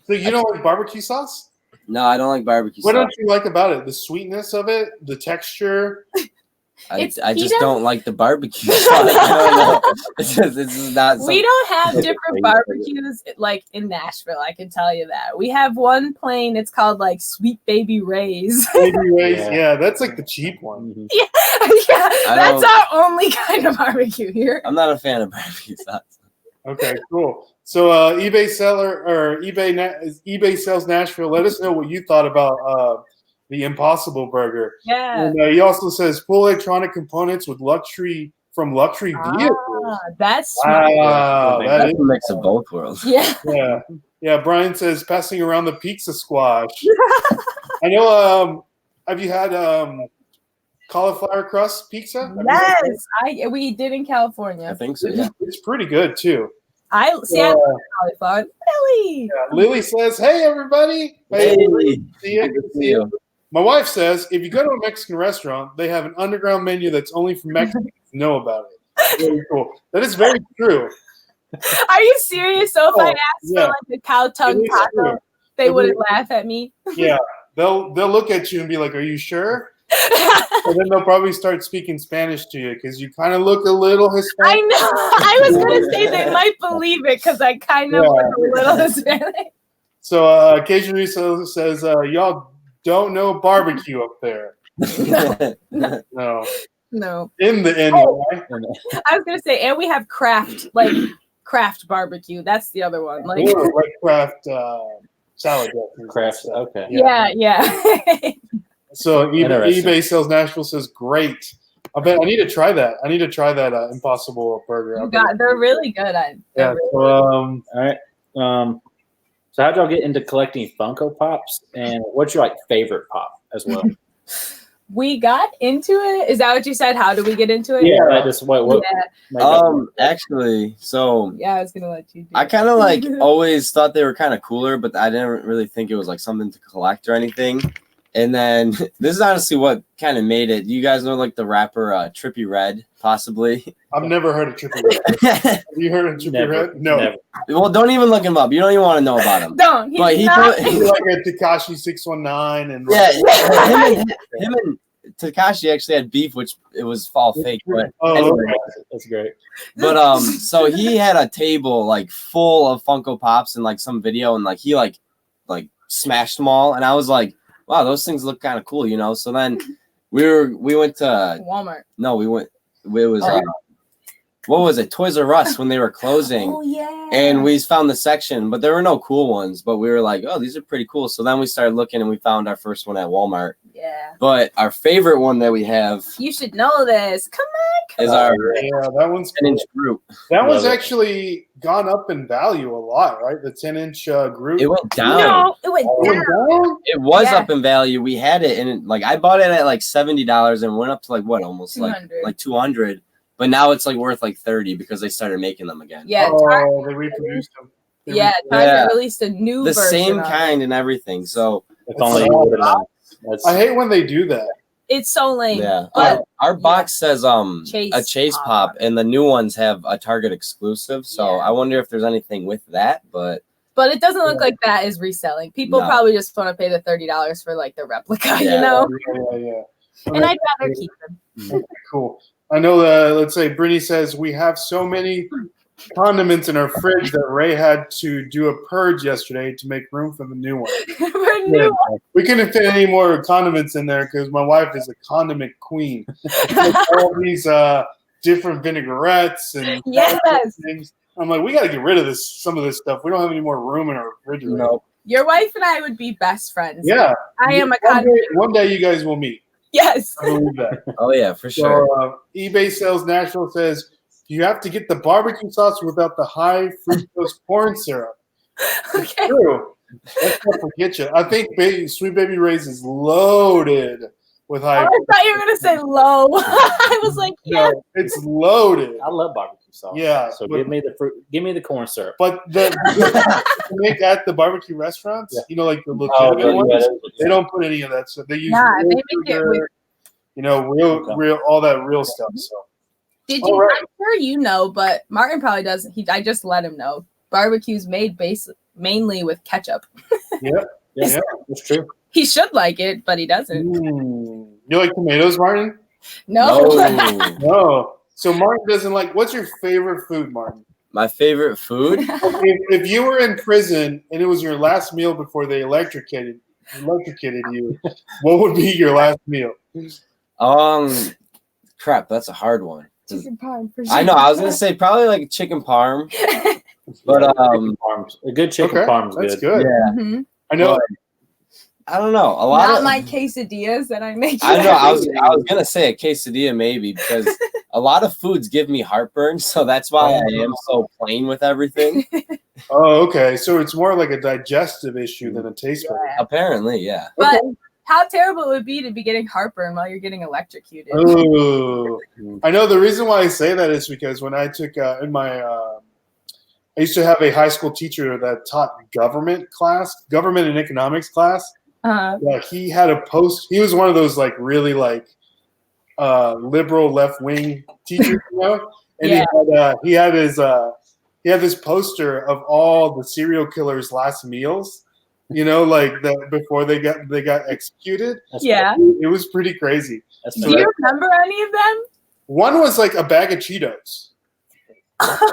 So you don't like barbecue sauce? No, I don't like barbecue What sauce. don't you like about it? The sweetness of it, the texture. I It's just peanut- don't like the barbecue sauce. I don't know. This is not. We don't have different barbecues like in Nashville. I can tell you that. We have one plain. It's called like Sweet Baby Ray's. Baby Ray's, Yeah. yeah, that's like the cheap one. Mhm. Yeah, that's don't- our only kind of barbecue here. I'm not a fan of barbecue sauce. Okay, cool. So eBay seller or eBay Sales Nashville, let us know what you thought about the Impossible Burger. Yeah. And he also says full electronic components with luxury vehicles. That's smart. Wow, that That's is, a mix of both worlds. Yeah. yeah. Brian says passing around the pizza squash. I know. Have you had cauliflower crust pizza? Have you had that? Yes, we did in I California. think so. Yeah. It's pretty good too. I love cauliflower. Really? Lily says, "Hey everybody, Hey, see you. good to see you. My wife says, if you go to a Mexican restaurant, they have an underground menu that's only for Mexicans to know about it. Very cool. That is very true. Are you serious? So if I Oh, asked yeah. for like a cow tongue It is taco, true. they wouldn't laugh at me. Yeah, they'll look at you and be like, "Are you sure?" And then they'll probably start speaking Spanish to you because you kind of look a little I Hispanic. know. I was gonna say they might believe it because I kind of Yeah. look a little Hispanic. So Cajun Reseller says, y'all don't know barbecue up there. No. No. In the NY. I was gonna say, and we have craft barbecue. That's the other one. Like, Like craft salad dressings. Crafts. Okay. yeah. So Interesting. eBay Sales Nashville says great. I bet I need to try that. I need to try that Impossible Burger. They're really good. Yeah. All right. So how'd y'all get into collecting Funko Pops, and what's your favorite pop as well? We got into it. Is that what you said? How do we get into it? Yeah, just what? Yeah. Actually, so Yeah, I was gonna let you do I kind of always thought they were kind of cooler, but I didn't really think it was something to collect or anything. And then this is honestly what kind of made it. You guys know the rapper Trippie Redd, possibly? I've never heard of Trippie Redd. Have you heard of Trippie Redd? No. Never. Well, don't even look him up. You don't even want to know about him. Don't. But He's like a Tekashi 619 and him and Tekashi actually had beef, which it was all fake. But anyway. That's great. But so he had a table full of Funko Pops and some video, and he smashed them all, and I was like, wow, those things look kind of cool, So then we went to Walmart. No, we went. It was what was it? Toys R Us when they were closing. Oh yeah. And we found the section, but there were no cool ones. But we were like, oh, these are pretty cool. So then we started looking, and we found our first one at Walmart. Yeah. But our favorite one that we have, you should know this. Come on. is our that one's 10-inch group. That one's actually gone up in value a lot, right? The 10-inch group. It went down. No, it went down. It was up in value. We had it, and I bought it at $70 and went up to almost 200. 200. But now it's worth $30 because they started making them again. Yeah. They reproduced them. Target released a new the version same of kind and everything. So If only you would have known. I hate when they do that. It's so lame. yeah, But our box says a Chase Chase Pop. Pop, and the new ones have a Target exclusive. So Yeah. I wonder if there's anything with that. But it doesn't look like that is reselling. People No. probably just want to pay the $30 for the replica, Yeah. Yeah. And I'd rather keep them. Cool. I know let's say Brittany says we have so many condiments in our fridge that Ray had to do a purge yesterday to make room for the new one. For new We couldn't fit any more condiments in there because my wife is a condiment queen. All these different vinaigrettes and Yes. things. I'm like, we got to get rid of some of this stuff. We don't have any more room in our refrigerator. no, Your wife and I would be best friends. Yeah. I am a One day you guys will meet. Yes. I believe that. oh yeah, for sure. So, eBay Sales Nashville says you have to get the barbecue sauce without the high fructose corn syrup. It's Okay. true. Let's not forget you. I think Sweet Baby Ray's is loaded with high. I thought you were gonna say low. I was like, yeah. No, it's loaded. I love barbecue sauce. Yeah, So but- give me the fruit. Give me the corn syrup. But the make at the barbecue restaurants, Yeah. like the legitimate ones, they Yeah. don't put any of that stuff. They use Nah, real they make it sugar, with- real all that real stuff. So Did All you? right. I'm sure you know, but Martin probably doesn't. I just let him know. Barbecue's made mainly with ketchup. yeah. That's true. He should like it, but he doesn't. You like tomatoes, Martin? No. No. No. So Martin doesn't like. What's your favorite food, Martin? My favorite food. If you were in prison and it was your last meal before they electrocuted you, what would be your last meal? Crap, that's a hard one. Chicken parm for sure. I know. I was gonna say probably chicken parm, but Parm's, a good chicken Okay, parm's that's good. good. yeah, Mhm. I know. I don't know. A lot Not of my quesadillas that I make. I know. I was gonna say a quesadilla maybe because a lot of foods give me heartburn, so that's why I am so plain with everything. Oh, okay. So it's more like a digestive issue than a taste bud. Yeah. Apparently, yeah. But how terrible it would be to be getting heartburn while you're getting electrocuted. Oh, I know the reason why I say that is because when I took in my, I used to have a high school teacher that taught government and economics class. Yeah, he had a post. He was one of those really liberal left wing teachers, And Yeah. he had this poster of all the serial killers' last meals. Before they got executed. Yeah. It was pretty crazy. That's Do you remember any of them? One was like a bag of Cheetos.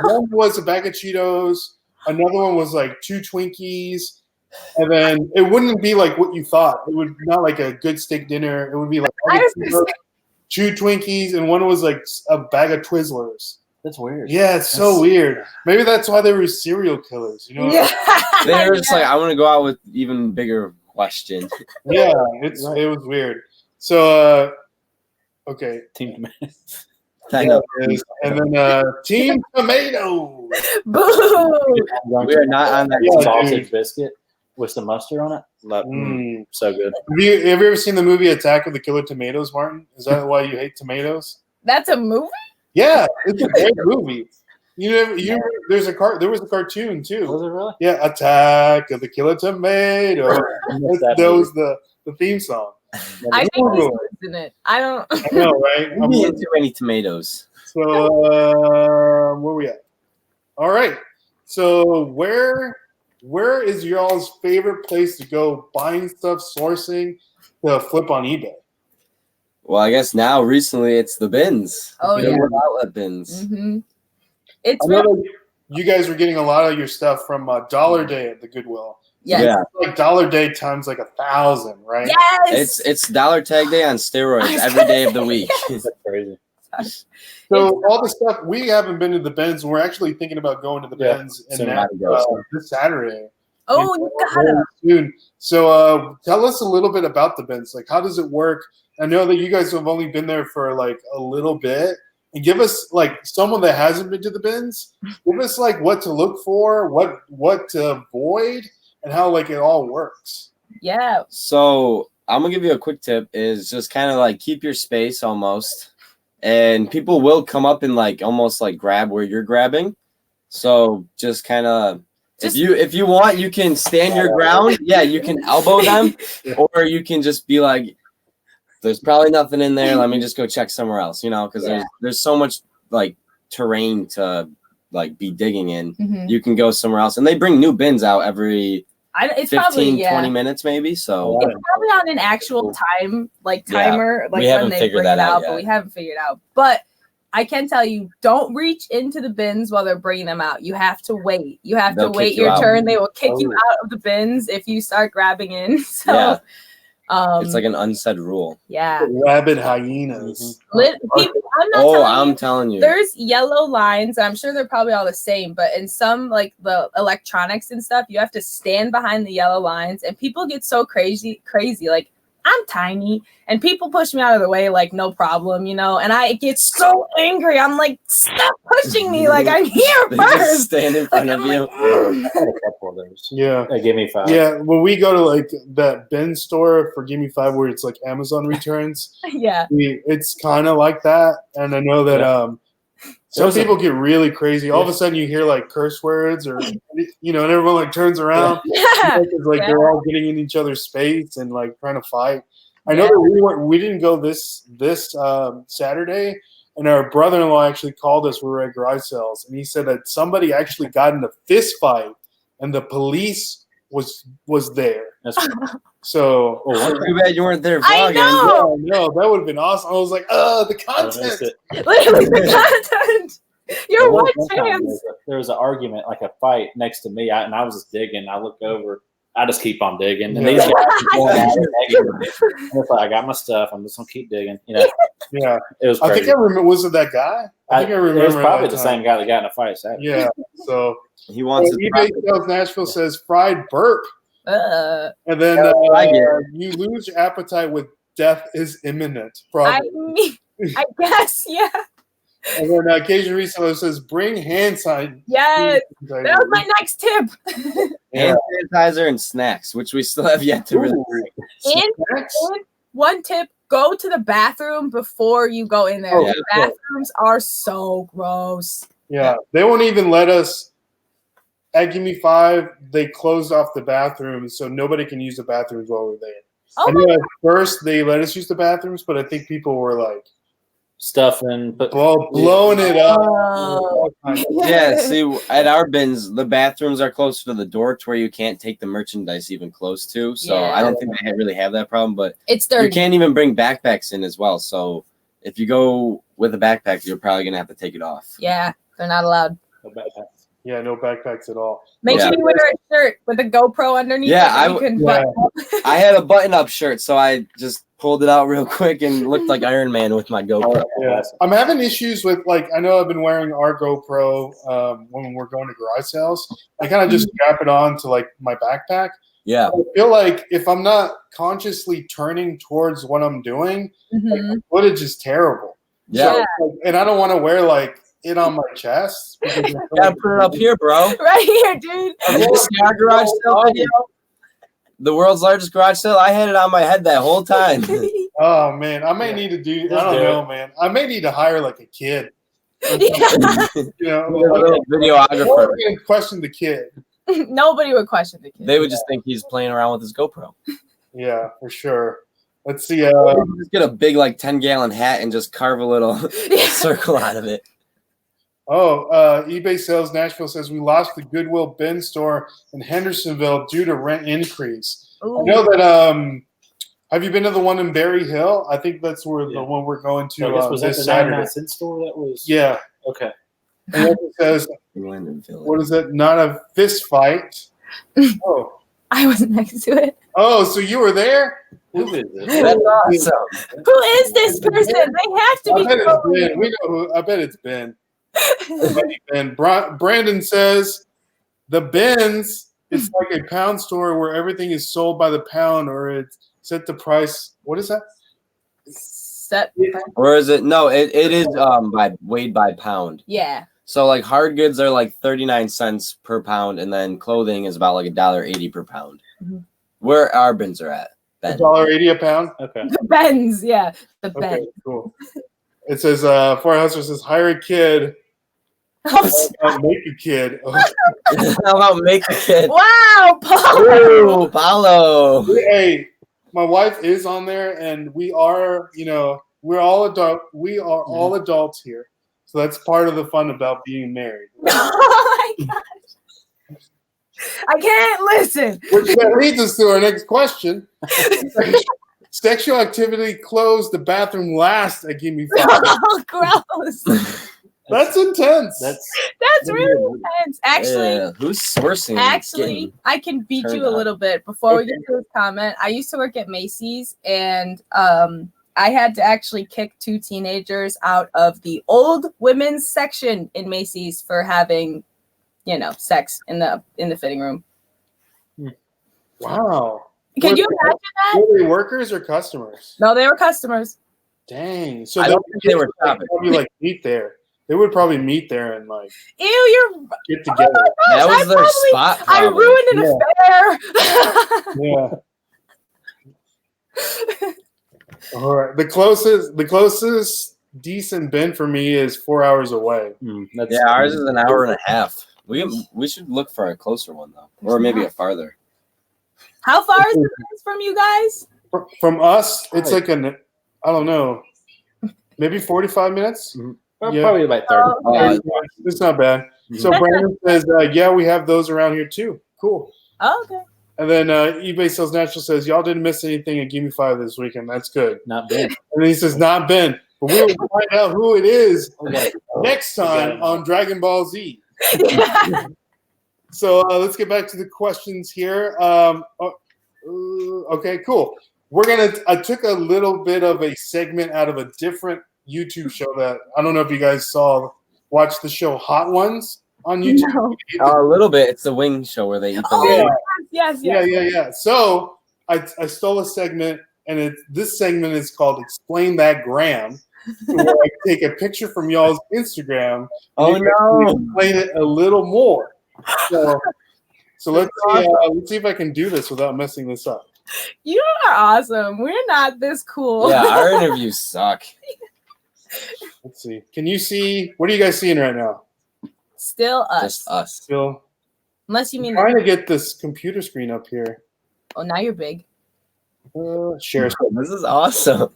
One was a bag of Cheetos. Another one was like 2 Twinkies. And then it wouldn't be like what you thought. It would not like a good steak dinner. It would be like two Twinkies, and one was like a bag of Twizzlers. That's weird. Yeah, it's so weird. Maybe that's why they were serial killers. You know? Yeah. They're just like, I want to go out with even bigger question. Yeah, it was weird. So, okay. Team Tomatoes. I know. And then Team Tomato. Boo! We are not on that. Yeah, sausage dude. biscuit with some mustard on it. So good. Have you ever seen the movie Attack of the Killer Tomatoes, Martin? Is that why you hate tomatoes? That's a movie? Yeah, it's a great movie. There was a cartoon too. Was it really? Yeah, Attack of the Killer Tomato. That was the theme song. I think he's in it. I don't. I know, right? I'm not too many tomatoes. So where we at? All right. So where is y'all's favorite place to go buying stuff, sourcing to flip on eBay? Well, I guess now recently it's the bins. Oh, the yeah. outlet bins. Mm-hmm. It's I know that you guys were getting a lot of your stuff from Dollar Day at the Goodwill. yes. Yeah. Like Dollar Day times like 1,000, right? Yes. It's Dollar Tag Day on steroids every day of the week. That's crazy. So all the stuff, we haven't been to the bins. We're actually thinking about going to the bins So this Saturday. Oh, you gotta. Soon. So tell us a little bit about the bins. Like, how does it work? I know that you guys have only been there for like a little bit. And give us like someone that hasn't been to the bins. Give us like what to look for, what to avoid, and how like it all works. Yeah. So I'm gonna give you a quick tip: is just kind of like keep your space almost, and people will come up and like almost like grab where you're grabbing. So just kind of. If you want, you can stand your ground. Yeah, you can elbow them, or you can just be like, "There's probably nothing in there. Let me just go check somewhere else." You know, because there's so much like terrain to like be digging in. Mm-hmm. You can go somewhere else, and they bring new bins out every It's 15, probably 20 minutes maybe. So it's probably on an actual timer, like we when haven't they figured bring that it out out, yet. but we haven't figured it out. But I can tell you, don't reach into the bins while they're bringing them out. You have to wait. You have They'll to wait kick you your out. turn. They will kick you out of the bins if you start grabbing in. So, it's like an unsaid rule. yeah. Rabid hyenas. I'm telling you. There's yellow lines. I'm sure they're probably all the same, but in some like the electronics and stuff, you have to stand behind the yellow lines, and people get so crazy. Like, I'm tiny, and people push me out of the way like no problem, you know, and I get so angry. I'm like, stop pushing me, like I'm here They first. just stand in front of you. I had a couple of those. Yeah. Give me 5. Yeah, when we go to like that bin store for Gimme 5 where it's like Amazon returns, Yeah. it's kind of like that. And I know that some people get really crazy. All of a sudden you hear like curse words or, you know, and everyone like turns around. Yeah. It's like they're all getting in each other's space and like trying to fight. I know that we didn't go this Saturday, and our brother-in-law actually called us. We were at garage sales, and he said that somebody actually got in a fist fight, and the police was there. That's So Too bad you weren't there I vlogging. know. yeah, no, that would have been awesome. I was like, the content. Literally the content. Your one chance. There was an argument, like a fight next to me, and I was just digging. I look over. I just keep on digging, and these guys are going at it. And it's like, I got my stuff. I'm just gonna keep digging. You know. Yeah, It was I crazy. think I remember. Was it that guy? I think I remember. It was probably that the time. same guy that got in a fight Saturday. Yeah. So He wants eBay his Sales Nashville says fried burp, and then I get it. you lose your appetite with death is imminent. I Probably. guess, yeah. And then Occasion Reseller says bring hand sign. Yes. That was my next tip. Yeah. hand sanitizer and snacks, which we still have yet to really bring. And one tip, go to the bathroom before you go in there. Oh, The bathrooms are so gross. Yeah, they won't even let us. At Gimme 5, they closed off the bathrooms, so nobody can use the bathrooms while we're there. Oh I know at first they let us use the bathrooms, but I think people were like Stuffing, but blowing it up. Oh. Yeah, see, at our bins, the bathrooms are closer to the door to where you can't take the merchandise even close to. So Yeah. I don't think they really have that problem, but It's you dirty. can't even bring backpacks in as well. So if you go with a backpack, you're probably going to have to take it off. Yeah, they're not allowed. Yeah, no backpacks at all. Make sure you wear a shirt with a GoPro underneath. Yeah, it that you can button up. I had a button-up shirt, so I just pulled it out real quick and looked like Iron Man with my GoPro. Yeah. I'm having issues with, like, I know I've been wearing our GoPro when we're going to garage sales. I kind of just strap it on to, like, my backpack. Yeah. I feel like if I'm not consciously turning towards what I'm doing, like, the footage is terrible. Yeah. So, and I don't want to wear, like, it on my chest. You gotta put it up here, bro. Right here, dude. Our garage sale video, the world's largest garage sale. I had it on my head that whole time. Oh man, I may need to do. I don't know, man. I may need to hire like a kid. You know, A videographer. Or we're gonna question the kid. Nobody would question the kid. They would just think he's playing around with his GoPro. Yeah, for sure. Let's see. Just get a big, like, 10-gallon hat and just carve a little circle out of it. eBay Sales Nashville says we lost the Goodwill bin store in Hendersonville due to rent increase. Ooh. I know that. Have you been to the one in Berry Hill? I think that's where the one we're going to. So I guess was that this the Saturday. 99-cent store that was? Yeah. Okay. And then it says, what is it? Not a fist fight. Oh. I was next to it. Oh, so you were there? Who is it? That's awesome. Who is this person? They have to I be. bet it's Ben. We know who. I bet it's Ben. Ben. Brandon says the bins. It's like a pound store where everything is sold by the pound, or it's set the price. What is that? Set. Or is it? No, it is weighed by pound. Yeah. So, like, hard goods are like 39 cents per pound, and then clothing is about like $1.80 per pound. Where our bins are at, Ben. $1.80 a pound. Okay. The Benz, yeah. The Okay, Benz. cool. It says, Fire Hustler says, hire a kid. Make a kid. Oh. How about make a kid? Wow, Paul. Ooh, Paulo. Hey, my wife is on there, and we are, we're all adult. We are all adults here. So that's part of the fun about being married. Oh my gosh. I can't listen. Which that leads us to our next question. Sexual activity closed the bathroom last at Give Me 5. Oh, gross. That's intense. That's really intense. Actually, who's sourcing? Actually, I can beat you a little bit before we get to this comment. I used to work at Macy's, and I had to actually kick 2 teenagers out of the old women's section in Macy's for having, sex in the fitting room. Wow. Can you imagine that? Were they workers or customers? No, they were customers. Dang. So I don't think they were shopping. Probably like meet there. They would probably meet there and like Ew, you're get together. Oh my gosh, That was their spot. I ruined an affair. Yeah. All right. The closest decent bin for me is 4 hours away. Yeah, ours is an hour and a half. We should look for a closer one though, or maybe a farther. How far is it from you guys? From us, it's like I don't know, maybe 45 minutes. Probably about 30. It's not bad. So Brandon says, yeah, we have those around here too. Cool. Oh, okay. And then eBay Sales Natural says, y'all didn't miss anything at Give Me 5 this weekend. That's good. Not Ben. And then he says, not Ben. But we will find out who it is next time on Dragon Ball Z. So let's get back to the questions here. Okay, cool. I took a little bit of a segment out of a different YouTube show that I don't know if you guys watched the show Hot Ones on YouTube. No. A little bit. It's the wing show where they eat the wing. Yes. Yeah. So I stole a segment, and this segment is called Explain That Gram, where I take a picture from y'all's Instagram. Oh no! Explain it a little more. So let's see if I can do this without messing this up. You are awesome. We're not this cool. Yeah, our interviews suck. Let's see. Can you see? What are you guys seeing right now? Still us. Just us. Still. Unless you mean. I'm trying to get this computer screen up here. Oh, now you're big. Share. This is awesome.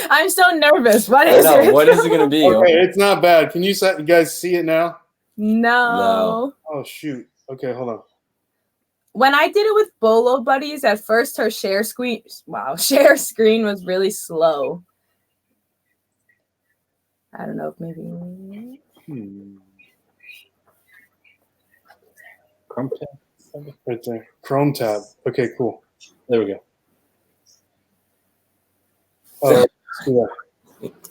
I'm so nervous. What is it? What is it going to be? Okay, it's not bad. Can you guys see it now? No. Oh shoot. Okay, hold on. When I did it with Bolo Buddies, at first her share screen was really slow. I don't know if maybe. Chrome tab. Right there. Chrome tab. Okay, cool. There we go. Yeah.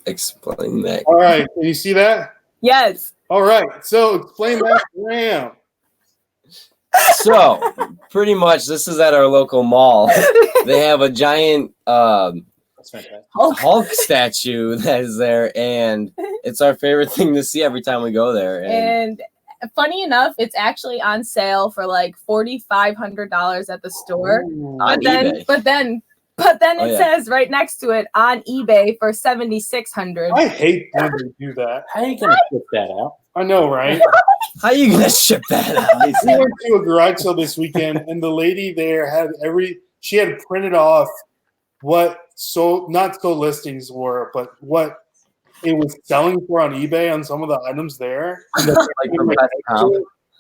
Explain that. All right. Can you see that? Yes. All right. So explain that RAM. So pretty much this is at our local mall. They have a giant That's fantastic. Hulk statue that is there, and it's our favorite thing to see every time we go there. And funny enough, it's actually on sale for like $4,500 at the store. Ooh. On eBay. But then Oh, it yeah. says right next to it on eBay for $7,600. I hate when they do that. How are you gonna flip that out? I know, right? How are you gonna ship that out? We went to a garage sale this weekend, and the lady there had she had printed off what not sold listings were, but what it was selling for on eBay on some of the items there. And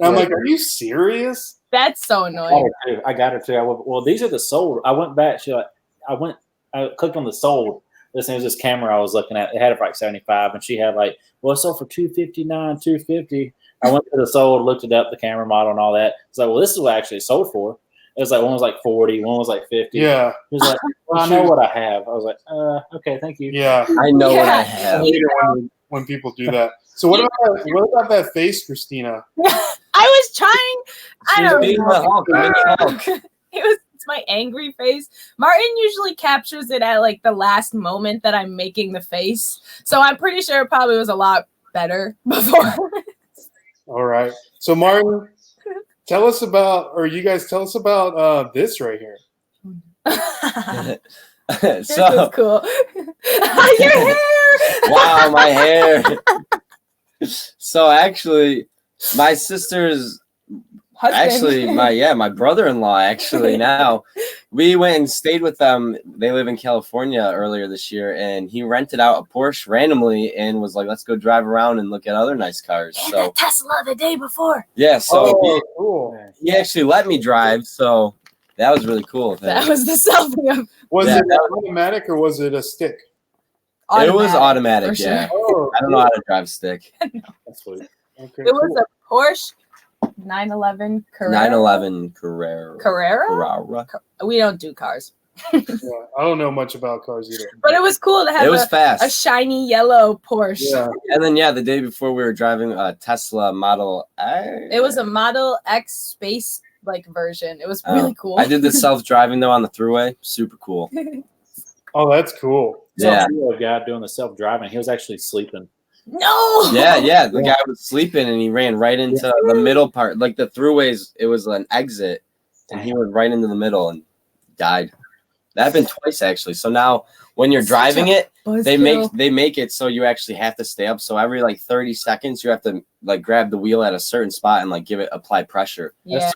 I'm like, are you serious? That's so annoying. I got it too. Well, these are the sold. I went back. I clicked on the sold. This was this camera I was looking at. It had it for like 75, and she had like, well, it sold for 259, 250. I went to the sold, looked it up, the camera model and all that. It's like, well, this is what actually it sold for. It was like one was like 40, one was like 50. Yeah. He was like, well, I know what I have. I was like, okay, thank you. Yeah. I know what I I have. hate it when people do that. So what about that face, Kristina? I was trying. I don't Being know. the Hulk, the mini Hulk. It's my angry face. Martin usually captures it at like the last moment that I'm making the face. So I'm pretty sure it probably was a lot better before. All right. So Martin, tell us about this right here. This is So cool. Your hair. wow, my hair. So actually, my sister's Husband. my brother-in-law actually now we went and stayed with them. They live in California earlier this year, and he rented out a Porsche randomly and was like, let's go drive around and look at other nice cars. And So a Tesla the day before. yeah, so Cool. he actually let me drive, so that was really cool of him. That was the selfie of Was Yeah, it automatic or was it a stick? It was automatic, for sure. yeah. Oh, I don't know how to drive stick. That's sweet. Okay, It was a Porsche 911 Carrera. 911 Carrera. Carrera? We don't do cars. yeah, I don't know much about cars either. But it was cool to have It was a fast. shiny yellow Porsche. Yeah. And then the day before we were driving a Tesla Model X. It was a Model X space like version. It was really cool. I did the self-driving though on the throughway. Super cool. Oh, that's cool. Yeah. A guy doing the self-driving. He was actually sleeping. No. Yeah. The guy was sleeping and he ran right into the middle part. Like the throughways, it was an exit, and he went right into the middle and died. That happened twice actually. So now when you're driving it, they make it so you actually have to stay up. So every like 30 seconds you have to like grab the wheel at a certain spot and like apply pressure. Yeah.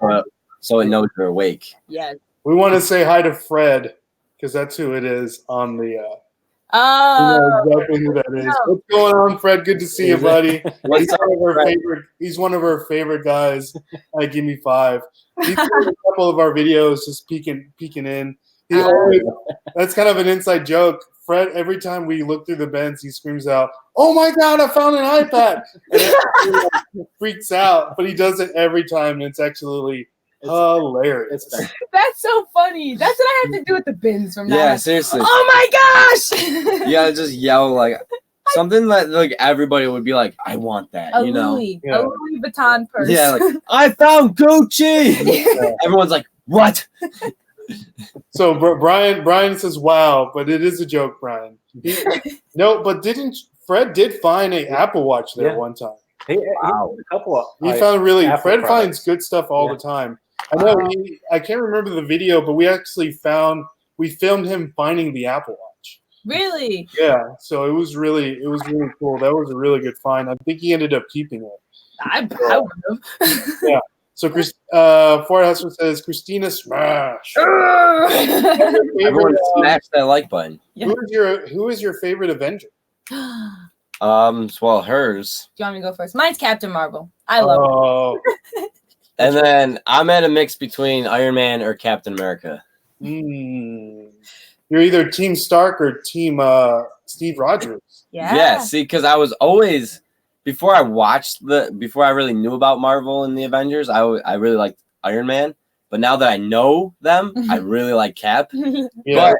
So it knows you're awake. Yeah. We want to say hi to Fred because that's who it is on the. Oh. You know exactly who that is. What's going on, Fred? Good to see you, buddy. He's one of our favorite guys. Give me 5. He's in a couple of our videos, just peeking in. He always, that's kind of an inside joke. Fred, every time we look through the bins, he screams out, "Oh my God, I found an iPad!" And he freaks out, but he does it every time, and it's actually hilarious. That's so funny. That's what I have to do with the bins from now. Yeah, on. seriously. Oh my gosh! You gotta just yell like something that like everybody would be like, I want that, a you know? Louis Vuitton purse. Yeah, like I found Gucci. Everyone's like, what? So Brian says, "Wow," but it is a joke, Brian. No, but Fred did find an Apple Watch there one time. He a couple of. He found really. Apple Fred products. finds good stuff all the time. I know. I can't remember the video, but we actually we filmed him finding the Apple Watch. Really? Yeah. So it was really cool. That was a really good find. I think he ended up keeping it. I would have. Yeah. So Ford Hustler says, "Kristina smash." Everyone smash that like button. Yeah. Who is your favorite Avenger? Well, hers. Do you want me to go first? Mine's Captain Marvel. I love her. And then I'm at a mix between Iron Man or Captain America. You're either Team Stark or Team Steve Rogers. Yeah. Yeah, see, because I was always before I really knew about Marvel and the Avengers, I really liked Iron Man. But now that I know them, I really like Cap. Yeah. But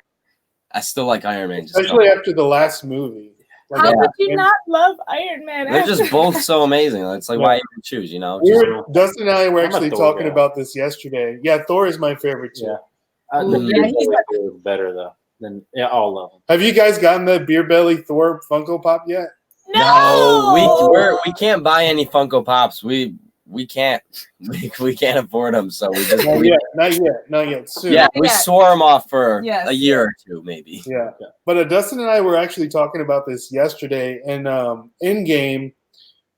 I still like Iron Man. Especially after the last movie. Like, How could you not love Iron Man? They're just both so amazing. It's like, why even choose, you know? Dustin and I were I'm a actually Thor talking guy. about this yesterday. Yeah, Thor is my favorite too. Yeah. The Ooh, beer yeah, he's belly is better though than all of them. Have you guys gotten the Beer Belly Thor Funko Pop yet? No, we can't buy any Funko Pops. We can't afford them, so we just Not yet. Soon. yeah, we swore them off for Yes. a year or two, maybe. Yeah. But Dustin and I were actually talking about this yesterday, and in game,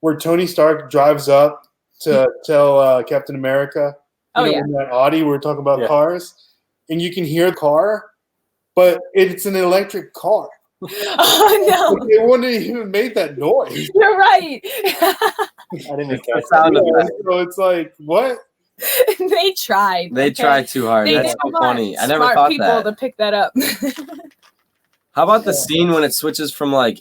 where Tony Stark drives up to tell Captain America, in that Audi, we were talking about cars, and you can hear the car, but it's an electric car. Oh no! Like, they wouldn't even made that noise. You're right. I didn't even catch Sound that. effect. So it's like, what? They tried. They tried too hard. They That's did so want funny. I never smart thought people that. to pick that up. How about the scene when it switches from like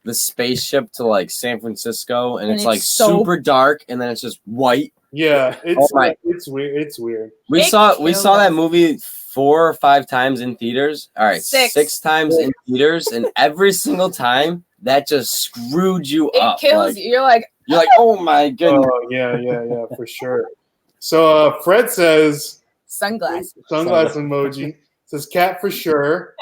the spaceship to like San Francisco, and it's like so super dark, and then it's just white? Yeah, Oh my. it's weird. It's weird. We It saw killed that us. movie 4 or 5 times in theaters. All right, 6 times in theaters, and every single time that just screwed you It up. kills you. You're like, Oh my goodness. Oh yeah, for sure. So Fred says sunglasses. sunglass emoji. Says cat for sure.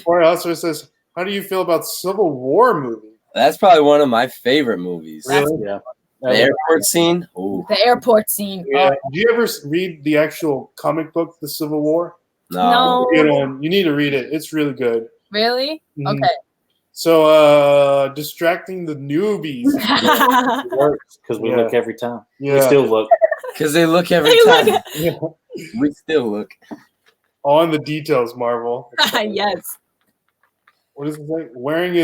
Or also says, how do you feel about Civil War movie? That's probably one of my favorite movies. Really? Yeah. The airport scene. Ooh, The airport scene. Yeah. Oh, Do you ever read the actual comic book, The Civil War? no. Good one. You need to read it. It's really good. Really? Mhm. Okay. So distracting the newbies. It works because we Yeah. look every time. We Yeah. still look. because they look every They look time. Yeah. We still look. On the details, Marvel. Yes. What is it like? Wearing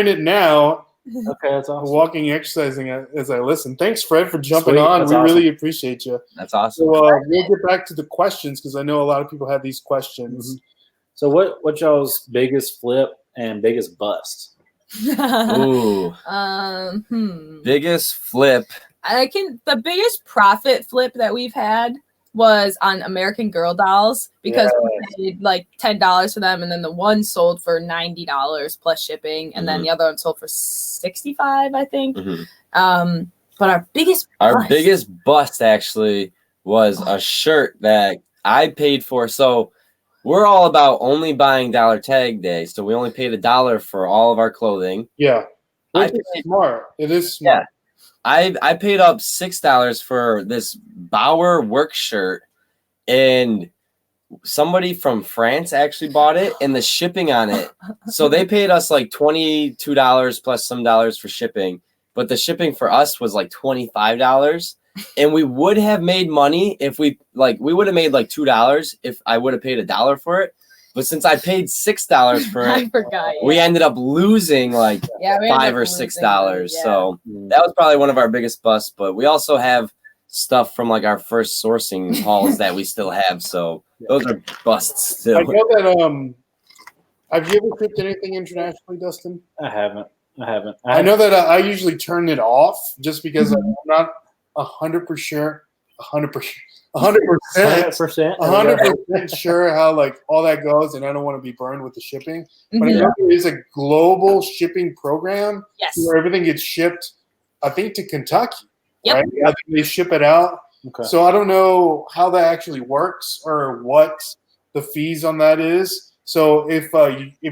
it now. Okay, that's awesome. Walking, exercising as I listen. Thanks, Fred, for jumping Sweet, on. that's We awesome. really appreciate you. That's awesome. So we'll get back to the questions because I know a lot of people have these questions. So what y'all's biggest flip and biggest bust? Ooh, biggest flip. The biggest profit flip that we've had was on American Girl dolls because we paid like $10 for them, and then the one sold for $90 plus shipping, and then the other one sold for $65, I think. But our biggest bust actually was a shirt that I paid for. So we're all about only buying dollar tag day, so we only paid $1 for all of our clothing. Yeah, which is smart. It is smart. I paid up $6 for this Bauer work shirt, and somebody from France actually bought it, and the shipping on it. So they paid us like $22 plus some dollars for shipping, but the shipping for us was like $25. And we would have made money if we would have made like $2 if I would have paid $1 for it. But since I paid $6 for it, I forgot. we ended up losing like we ended $5 up or losing $6. them, So that was probably one of our biggest busts. But we also have stuff from like our first sourcing hauls that we still have. So those are busts still. I know that. Have you ever shipped anything internationally, Dustin? I haven't. I know that I usually turn it off just because I'm not 100%, 100% sure how like all that goes, and I don't want to be burned with the shipping. But I know there is a global shipping program where everything gets shipped, I think, to Kentucky. Yep. Right? I think they ship it out. Okay. So I don't know how that actually works or what the fees on that is. So if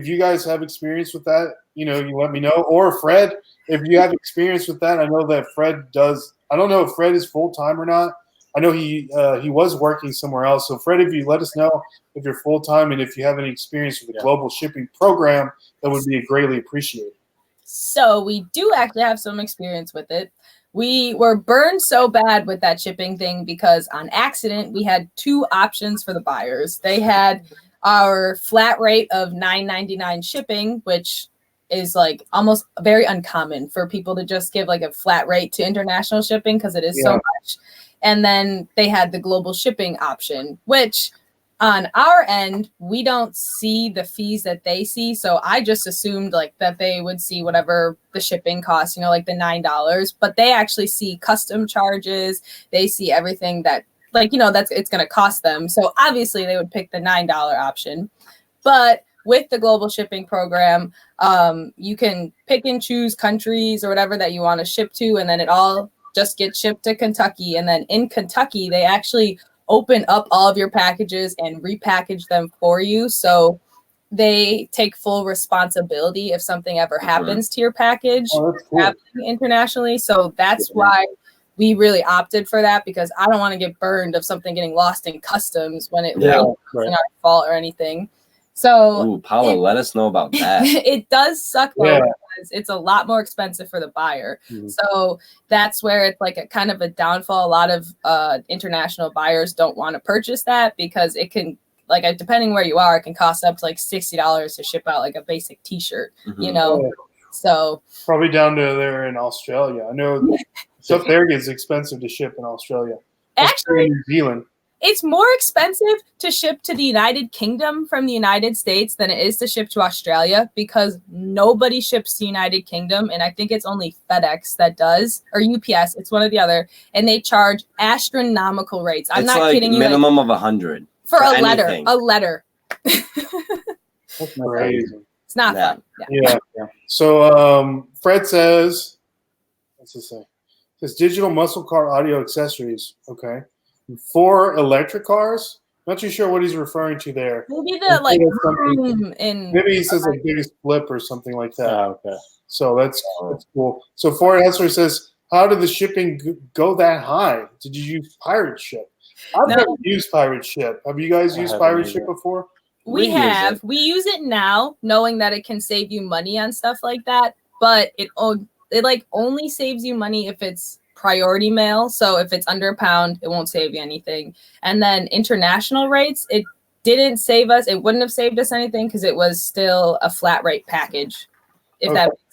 you guys have experience with that, you let me know. Or Fred, if you have experience with that, I know that Fred does. I don't know if Fred is full time or not. I know he was working somewhere else. So Fred, if you let us know if you're full time and if you have any experience with the global shipping program, that would be greatly appreciated. So we do actually have some experience with it. We were burned so bad with that shipping thing because on accident we had 2 options for the buyers. They had our flat rate of $9.99 shipping, which is like almost very uncommon for people to just give like a flat rate to international shipping because it is so much. And then they had the global shipping option, which on our end, we don't see the fees that they see. So I just assumed like that they would see whatever the shipping costs, like the $9, but they actually see custom charges. They see everything that that's it's going to cost them. So obviously they would pick the $9 option. But with the global shipping program, you can pick and choose countries or whatever that you want to ship to, and then it all just gets shipped to Kentucky. And then in Kentucky, they actually open up all of your packages and repackage them for you. So they take full responsibility if something ever happens to your package happening internationally. So that's why we really opted for that, because I don't want to get burned of something getting lost in customs when it wasn't our fault or anything. So Paula, let us know about that. It does suck though, because it's a lot more expensive for the buyer. Mm-hmm. So that's where it's like a kind of a downfall. A lot of international buyers don't want to purchase that because it can, depending where you are, it can cost up to like $60 to ship out like a basic t-shirt, So probably down to there in Australia. I know stuff there gets expensive to ship in Australia. Actually, in New Zealand. It's more expensive to ship to the United Kingdom from the United States than it is to ship to Australia, because nobody ships to the United Kingdom. And I think it's only FedEx that does, or UPS. It's one or the other. And they charge astronomical rates. I'm not kidding you. Minimum of 100 for a letter. A letter. That's crazy. It's not fun. Yeah. So Fred says, what's this say? It says digital muscle car audio accessories. Okay. For electric cars, not too sure what he's referring to there. Maybe the maybe he says the biggest flip or something like that. Oh, okay. So that's cool. So Ford Hessler says, how did the shipping go that high? Did you use Pirate Ship? I've never used Pirate Ship. Have you guys used Pirate Ship before? We have. We use it now, knowing that it can save you money on stuff like that. But it only saves you money if it's priority mail. So if it's under £1, it won't save you anything. And then international rates, it didn't save us. It wouldn't have saved us anything because it was still a flat rate package.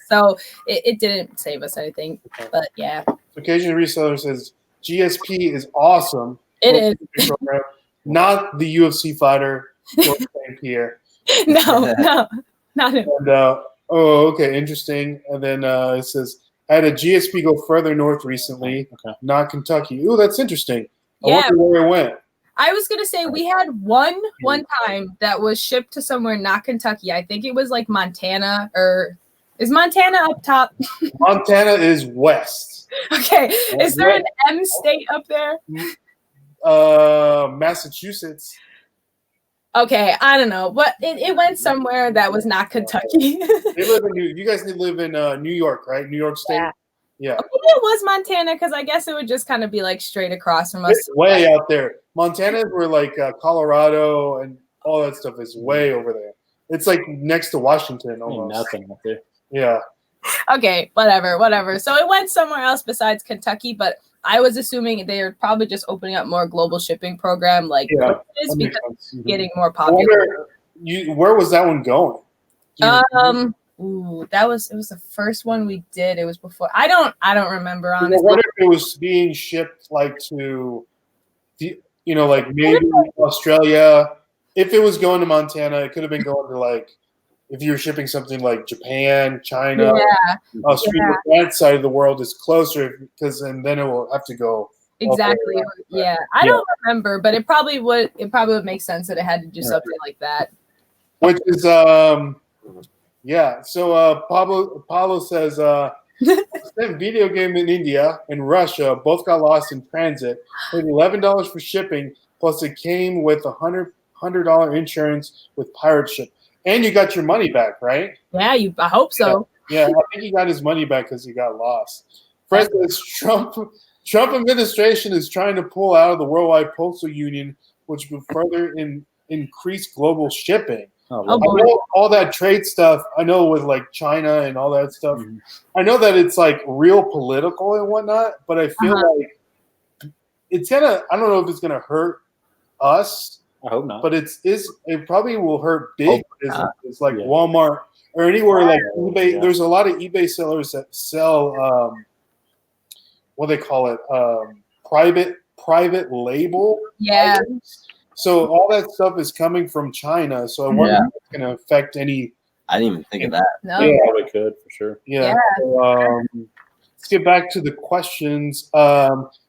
So it didn't save us anything. Okay. But yeah. Occasional Reseller says GSP is awesome. It is. Program, not the UFC fighter or St. Pierre. No, not him. And, okay, interesting. And then it says, I had a GSP go further north recently, not Kentucky. Ooh, that's interesting. I wonder where it went. I was going to say we had one time that was shipped to somewhere not Kentucky. I think it was like Montana, or is Montana up top? Montana is west. Okay. Is there an M state up there? Massachusetts. Okay, I don't know, but it went somewhere that was not Kentucky. You guys live in New York, right? New York State. Yeah. Maybe it was Montana, because I guess it would just kind of be like straight across from us. It's way out there. Montana is where like Colorado and all that stuff is way over there. It's like next to Washington almost. Nothing up there. Yeah. Okay, whatever. So it went somewhere else besides Kentucky, but I was assuming they're probably just opening up more global shipping program because it's getting more popular. Where was that one going? It was the first one we did. It was before. I don't remember honestly. I wonder if it was being shipped to, maybe Australia. If it was going to Montana, it could have been going to if you were shipping something like Japan, China, Australia, that side of the world is closer, and then it will have to go. Exactly. Yeah. I don't remember, but it probably would make sense that it had to do something like that. Which is So Pablo says sent video game in India and Russia both got lost in transit. Paid $11 for shipping, plus it came with $100 insurance with Pirate Ship. And you got your money back, right? Yeah, I hope so. Yeah, I think he got his money back because he got lost. Fred says Trump administration is trying to pull out of the Worldwide Postal Union, which would further increase global shipping. I know all that trade stuff. I know with China and all that stuff. Mm-hmm. I know that it's real political and whatnot, but I feel like it's gonna. I don't know if it's gonna hurt us. I hope not. But it probably will hurt big businesses like Walmart or anywhere like eBay. Yeah. There's a lot of eBay sellers that sell what they call it, private label items. So all that stuff is coming from China. So I wonder if it's going to affect any. I didn't even think of that. No. Yeah, probably could for sure. Yeah. So, let's get back to the questions.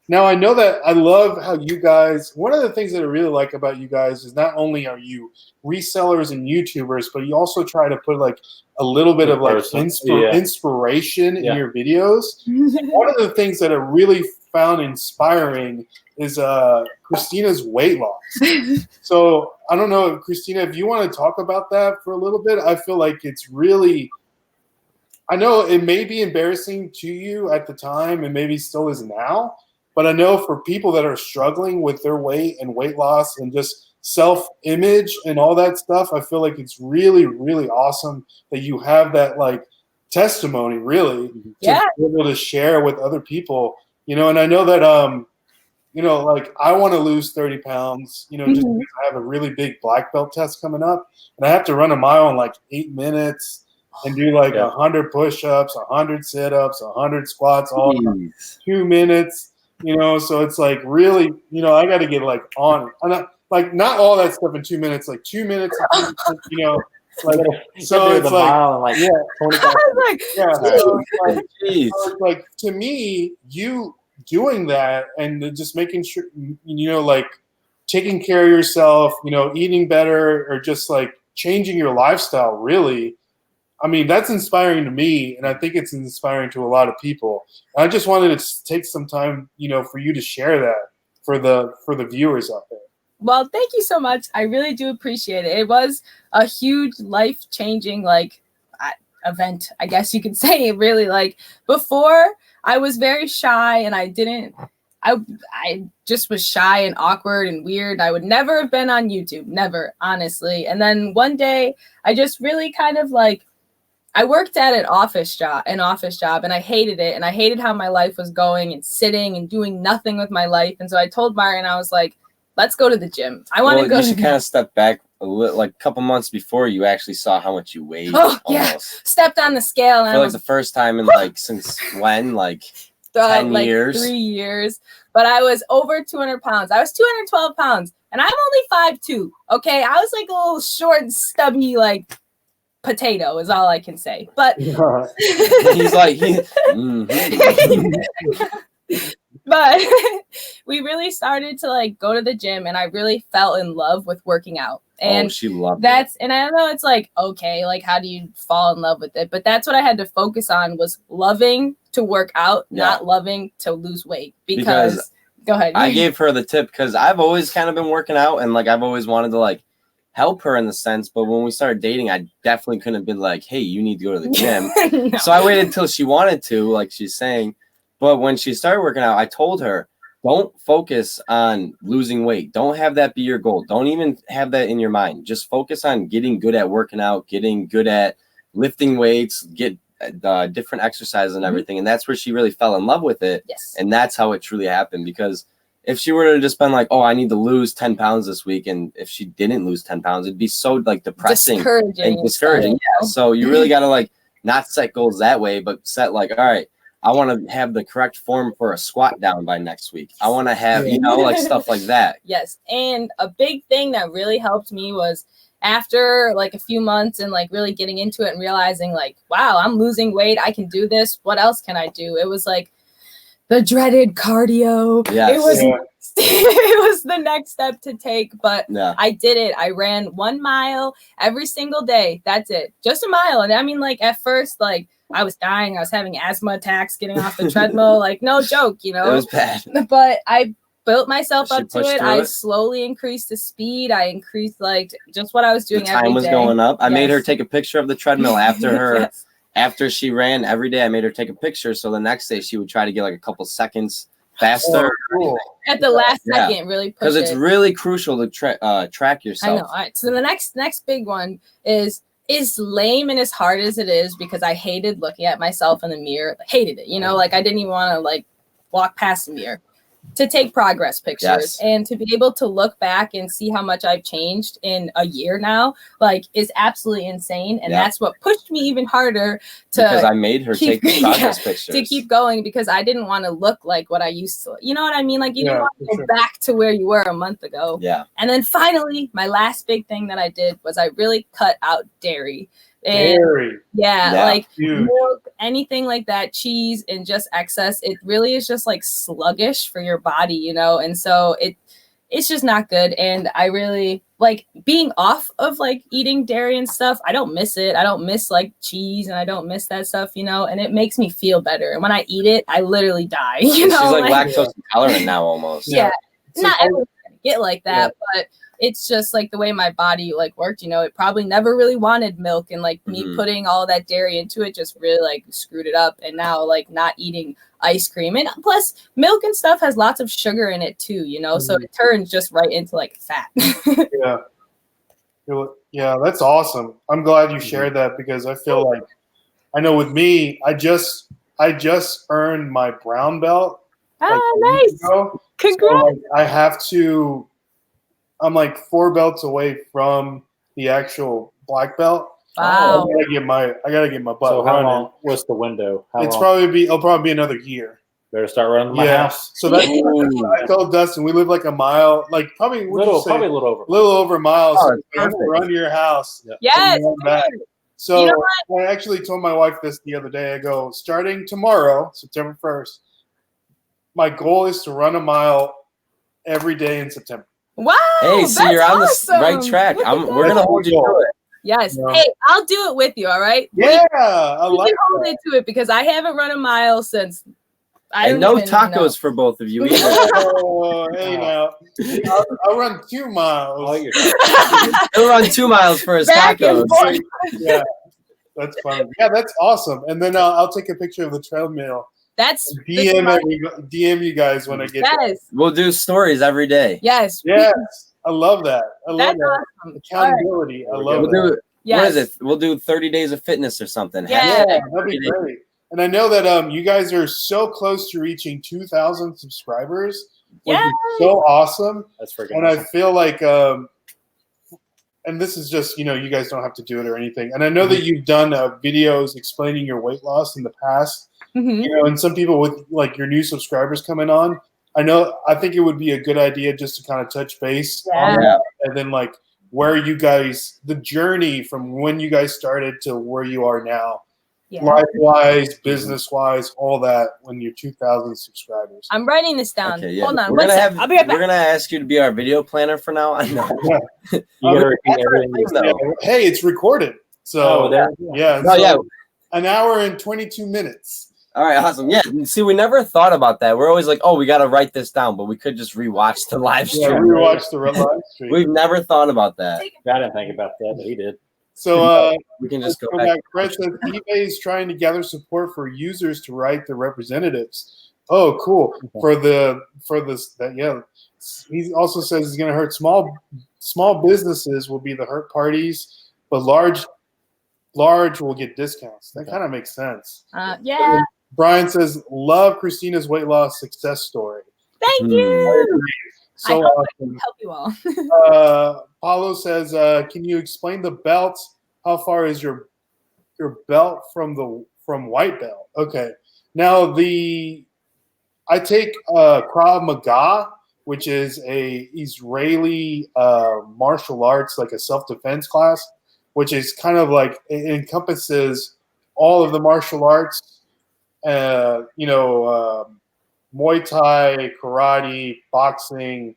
Now, I know that I love how you guys, one of the things that I really like about you guys is not only are you resellers and YouTubers, but you also try to put like a little bit of like inspiration in your videos. One of the things that I really found inspiring is Kristina's weight loss. So I don't know, Kristina, if you want to talk about that for a little bit. I feel like it's really, I know it may be embarrassing to you at the time and maybe still is now, but I know for people that are struggling with their weight and weight loss and just self-image and all that stuff, I feel like it's really, really awesome that you have that like testimony really to be able to share with other people, you know. And I know that, you know, like I want to lose 30 pounds, you know, just because I have a really big black belt test coming up and I have to run a mile in like 8 minutes and do like 100 push-ups, 100 sit-ups, 100 squats all in 2 minutes. You know, so it's like really, you know, I got to get like on. I'm not like not all that stuff in 2 minutes, like 2 minutes, you know, like so it's like 25. So it's like to me, you doing that and just making sure, you know, like taking care of yourself, you know, eating better or just like changing your lifestyle really. I mean, that's inspiring to me, and I think it's inspiring to a lot of people. And I just wanted to take some time, you know, for you to share that for the viewers out there. Well, thank you so much. I really do appreciate it. It was a huge life-changing, like, event, I guess you could say. Really, like, before, I was very shy, and I just was shy and awkward and weird. I would never have been on YouTube, never, honestly. And then one day, I just really kind of, like, I worked at an office job, and I hated it. And I hated how my life was going and sitting and doing nothing with my life. And so I told Martin, I was like, let's go to the gym. I want to go. You should kind of step back a little, like a couple months before you actually saw how much you weighed. Oh, yeah. Stepped on the scale. And for like the first time in like, since when? Like 10 like years? 3 years. But I was over 200 pounds. I was 212 pounds. And I'm only 5'2". Okay. I was like a little short, stubby, like, potato is all I can say. But he's like but we really started to like go to the gym and I really fell in love with working out. And she loved it. And I know it's like, okay, like how do you fall in love with it? But that's what I had to focus on was loving to work out, not loving to lose weight. Because go ahead. I gave her the tip because I've always kind of been working out and like I've always wanted to like help her in the sense, but when we started dating, I definitely couldn't have been like, hey, you need to go to the gym. No. So I waited until she wanted to, like she's saying. But when she started working out, I told her, don't focus on losing weight. Don't have that be your goal. Don't even have that in your mind. Just focus on getting good at working out, getting good at lifting weights, get different exercises and everything. And that's where she really fell in love with it. Yes. And that's how it truly happened, because if she were to just been like, oh, I need to lose 10 pounds this week, and if she didn't lose 10 pounds, it'd be so like depressing and discouraging. Yeah. So you really got to like not set goals that way, but set like, all right, I want to have the correct form for a squat down by next week. I want to have, you know, like stuff like that. Yes. And a big thing that really helped me was after like a few months and like really getting into it and realizing like, wow, I'm losing weight. I can do this. What else can I do? It was like, the dreaded cardio. Yes. It was the next step to take, but I did it. I ran 1 mile every single day. That's it. Just a mile. And I mean, like at first, like I was dying. I was having asthma attacks getting off the treadmill. Like no joke, you know. It was bad. But I built myself up to it. I slowly increased the speed. I increased like just what I was doing every day. The time was going up. I made her take a picture of the treadmill after her. After she ran every day, I made her take a picture. So the next day she would try to get like a couple seconds faster. Cool. At the last second, really push it. Because it's really crucial to track yourself. I know. All right. So the next big one is lame and as hard as it is, because I hated looking at myself in the mirror. Hated it. You know, like I didn't even want to like walk past the mirror. to take progress pictures Yes. and to be able to look back and see how much I've changed in a year now, like, is absolutely insane. And that's what pushed me even harder because I made her take keep- progress pictures. to keep going, because I didn't want to look like what I used to. You know what I mean? Like, you didn't want to go sure. back to where you were a month ago. Yeah. And then finally, my last big thing that I did was I really cut out dairy. And Dairy. yeah, like Huge. milk, anything like that, cheese, and just excess. It really is just like sluggish for your body, you know? And so it's just not good. And I really like being off of like eating dairy and stuff. I don't miss it. I don't miss like cheese, and I don't miss that stuff, you know, and it makes me feel better. And when I eat it, I literally die, you know? She's like lactose intolerant now almost. Yeah. It's Not like- everyone's gonna get like that, but it's just like the way my body like worked, you know. It probably never really wanted milk, and like me putting all that dairy into it just really like screwed it up. And now like not eating ice cream, and plus milk and stuff has lots of sugar in it too, you know, so it turns just right into like fat. Yeah, that's awesome. I'm glad you shared that, because I feel like, I know with me, I just earned my brown belt. Nice. Congrats. So, like, I have to, I'm like 4 belts away from the actual black belt. Wow. I gotta get my butt So how running. long? What's the window? How It'll long? probably be another year. Better start running to my house. So that's what I told Dustin. We live like a mile, like probably Probably a little over. a little over a mile. Oh, So we have to run to your house. Yes. and run back. So You know I actually told my wife this the other day. I go, starting tomorrow, September 1st, my goal is to run a mile every day in September. Wow. Hey, so that's you're on the awesome. right track. Look at We're that. gonna hold you to it. Yes. Yeah. Hey, I'll do it with you. All right. Yeah, I We like can hold it to it, because I haven't run a mile since. And no tacos for both of you either. Oh, hey now. I'll run 2 miles. Oh, you're He'll run 2 miles for his Back and tacos. forth. Yeah, that's funny. Yeah, that's awesome. And then I'll take a picture of the treadmill. That's DM you guys when I get there. yes. We'll do stories every day. Yes. Yes, I love that. I love That's that. awesome. Accountability. I love We'll that. do Yes. what is it? We'll do 30 days of fitness or something. Yeah. Yeah, Hashtag that'd 30 be days. great. And I know that you guys are so close to reaching 2,000 subscribers, which Yay. is so awesome. That's freaking And awesome. I feel like, and this is just, you guys don't have to do it or anything. And I know that you've done videos explaining your weight loss in the past. Mhm. And some people with like your new subscribers coming on, I think it would be a good idea just to kind of touch base on Yeah. that, and then like where you guys, the journey from when you guys started to where you are now, Yeah. life-wise, business-wise, all that when you're 2,000 subscribers. I'm writing this down. Okay, yeah. Hold on. We're One gonna sec. I'll be right we're back. gonna ask you to be our video planner for now. I know. You gotta repeat everything you No. say. Hey, it's recorded. So Oh, there. yeah, No, so yeah. an hour and 22 minutes. All right, awesome. Yeah. See, we never thought about that. We're always like, oh, we gotta write this down, but we could just rewatch the live Yeah, stream. rewatch the live stream. We've never thought about that. I didn't think about that, but he did. So We can just go Go back. back. Fred says eBay is trying to gather support for users to write their representatives. Oh, cool. For this that yeah. He also says he's going to hurt small businesses will be the hurt parties, but large will get discounts. That kind of makes sense. Yeah. Brian says love Kristina's weight loss success story. Thank you. So I hope I awesome. can help you all. Paulo says, can you explain the belts? How far is your belt from white belt? Okay. Now I take Krav Maga, which is a Israeli martial arts, like a self-defense class, which is kind of like it encompasses all of the martial arts, Muay Thai, karate, boxing,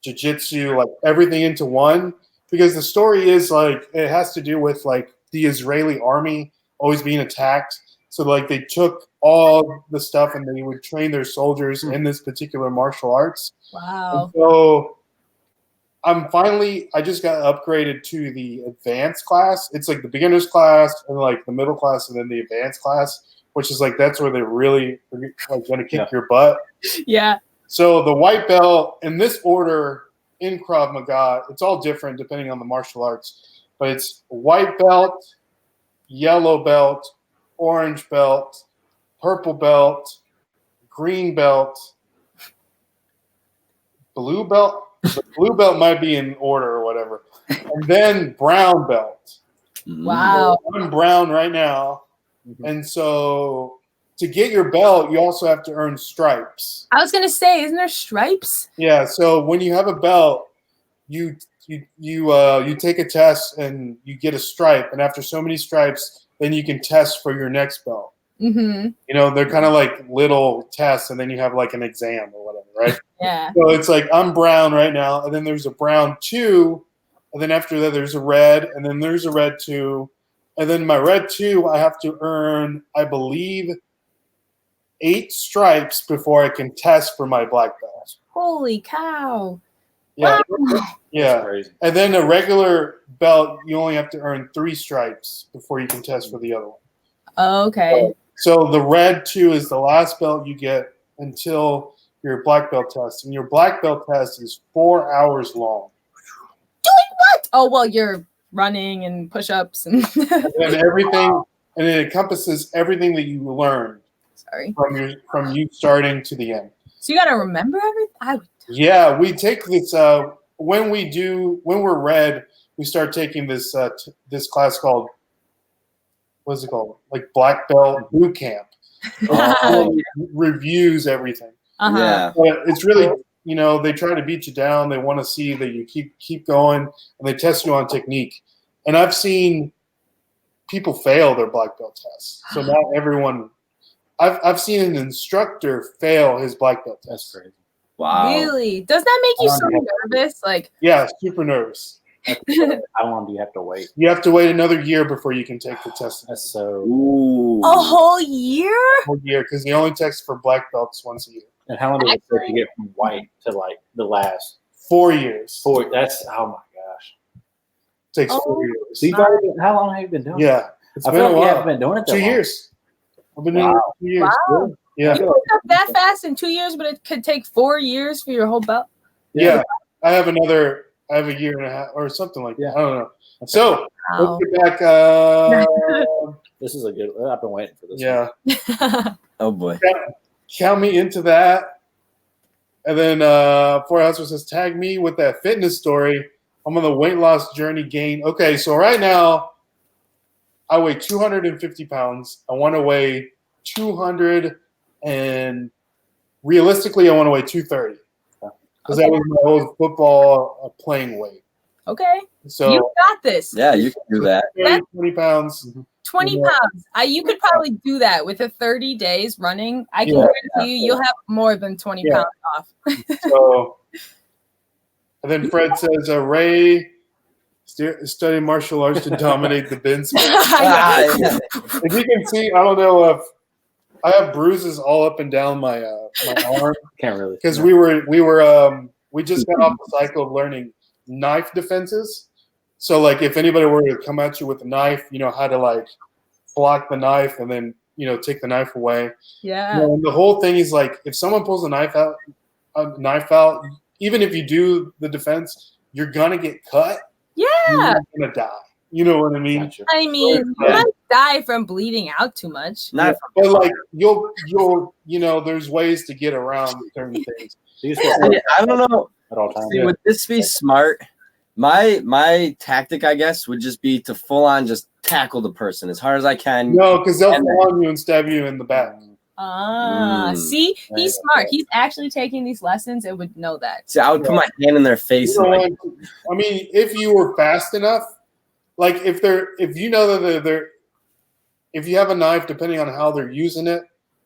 jiu-jitsu, like everything into one, because the story is like it has to do with like the Israeli army always being attacked. So like they took all the stuff and they would train their soldiers in this particular martial arts. Wow. And so I just got upgraded to the advanced class. It's like the beginner's class and like the middle class and then the advanced class, which is like that's where they really like going to kick your butt. Yeah. So the white belt in this order in Krav Maga, it's all different depending on the martial arts, but it's white belt, yellow belt, orange belt, purple belt, green belt, blue belt. The blue belt might be in order or whatever, and then brown belt. Wow. So I'm brown right now, and so to get your belt, you also have to earn stripes. I was gonna say, isn't there stripes? Yeah. So when you have a belt, you take a test and you get a stripe, and after so many stripes, then you can test for your next belt. Mm-hmm. You know, they're kind of like little tests, and then you have like an exam or whatever, right? Yeah. So it's like I'm brown right now, and then there's a brown 2, and then after that there's a red, and then there's a red 2, and then my red 2 I have to earn, I believe, 8 stripes before I can test for my black belt. Holy cow. Yeah, Wow. yeah. That's crazy. And then a regular belt, you only have to earn 3 stripes before you can test for the other one. Okay. So the red 2 is the last belt you get until your black belt test, and your black belt test is 4 hours long. Doing what? Oh well, you're running and push-ups and And everything, and it encompasses everything that you learned sorry. from you starting to the end. So you gotta remember everything. Yeah, we take this when we're red, we start taking this this class called, what's it called? Like black belt boot camp. Reviews everything. Uh-huh. Yeah. But it's really, you know, they try to beat you down. They want to see that you keep going, and they test you on technique. And I've seen people fail their black belt tests. So not everyone. I've seen an instructor fail his black belt test. That's crazy. Wow. Really? Does that make you so nervous? Like, Yeah, super nervous. How long do you have to wait? You have to wait another year before you can take the test. That's so. Ooh. a whole year? Whole year, because they only test for black belts once a year. And how long does it take to get from white to like the last 4 years. 4? That's oh my gosh. Takes Oh. 4 years. So you've already been, how long have you been doing it? Yeah, it's I been feel a like you while. haven't been doing it that 2 long. years. I've been doing it for 2 years. Wow. Yeah. You picked up that fast in 2 years, but it could take 4 years for your whole belt. Yeah, I have a year and a half or something like that. I don't know. So Wow. let's get back. This is a good. I've been waiting for this. Yeah, Oh boy. count me into that. And then Four Houser says, tag me with that fitness story. I'm on the weight loss journey gain. Okay, so right now I weigh 250 pounds. I want to weigh 200, and realistically, I want to weigh 230. Because that was my old football playing weight. Okay. So You got this. Yeah, you can do that. 20 pounds. 20 Yeah. pounds. You could probably do that with a 30 days running. I can Yeah. guarantee you'll have more than 20 Yeah. pounds off. So, and then Fred says, Ray studied martial arts to dominate the bin sport. Ah, yeah. If you can see, I don't know if I have bruises all up and down my arm Can't really. because we just got off the cycle of learning knife defenses. So like if anybody were to come at you with a knife, you know how to like block the knife and then take the knife away. Yeah. And the whole thing is like if someone pulls a knife out, even if you do the defense, you're gonna get cut. Yeah. You're gonna die. You know what I mean? Gotcha. I mean, you Yeah. might die from bleeding out too much. Not But like you'll there's ways to get around certain things. So you just go I don't know. at all times. See, would this be smart? My tactic, I guess, would just be to full on just tackle the person as hard as I can. No, because they'll And then- fall on you and stab you in the back. See, he's Right. smart. He's actually taking these lessons and would know that. See, I would put my hand in their face You and know like, what? I mean, if you were fast enough, like if you know that they're if you have a knife, depending on how they're using it,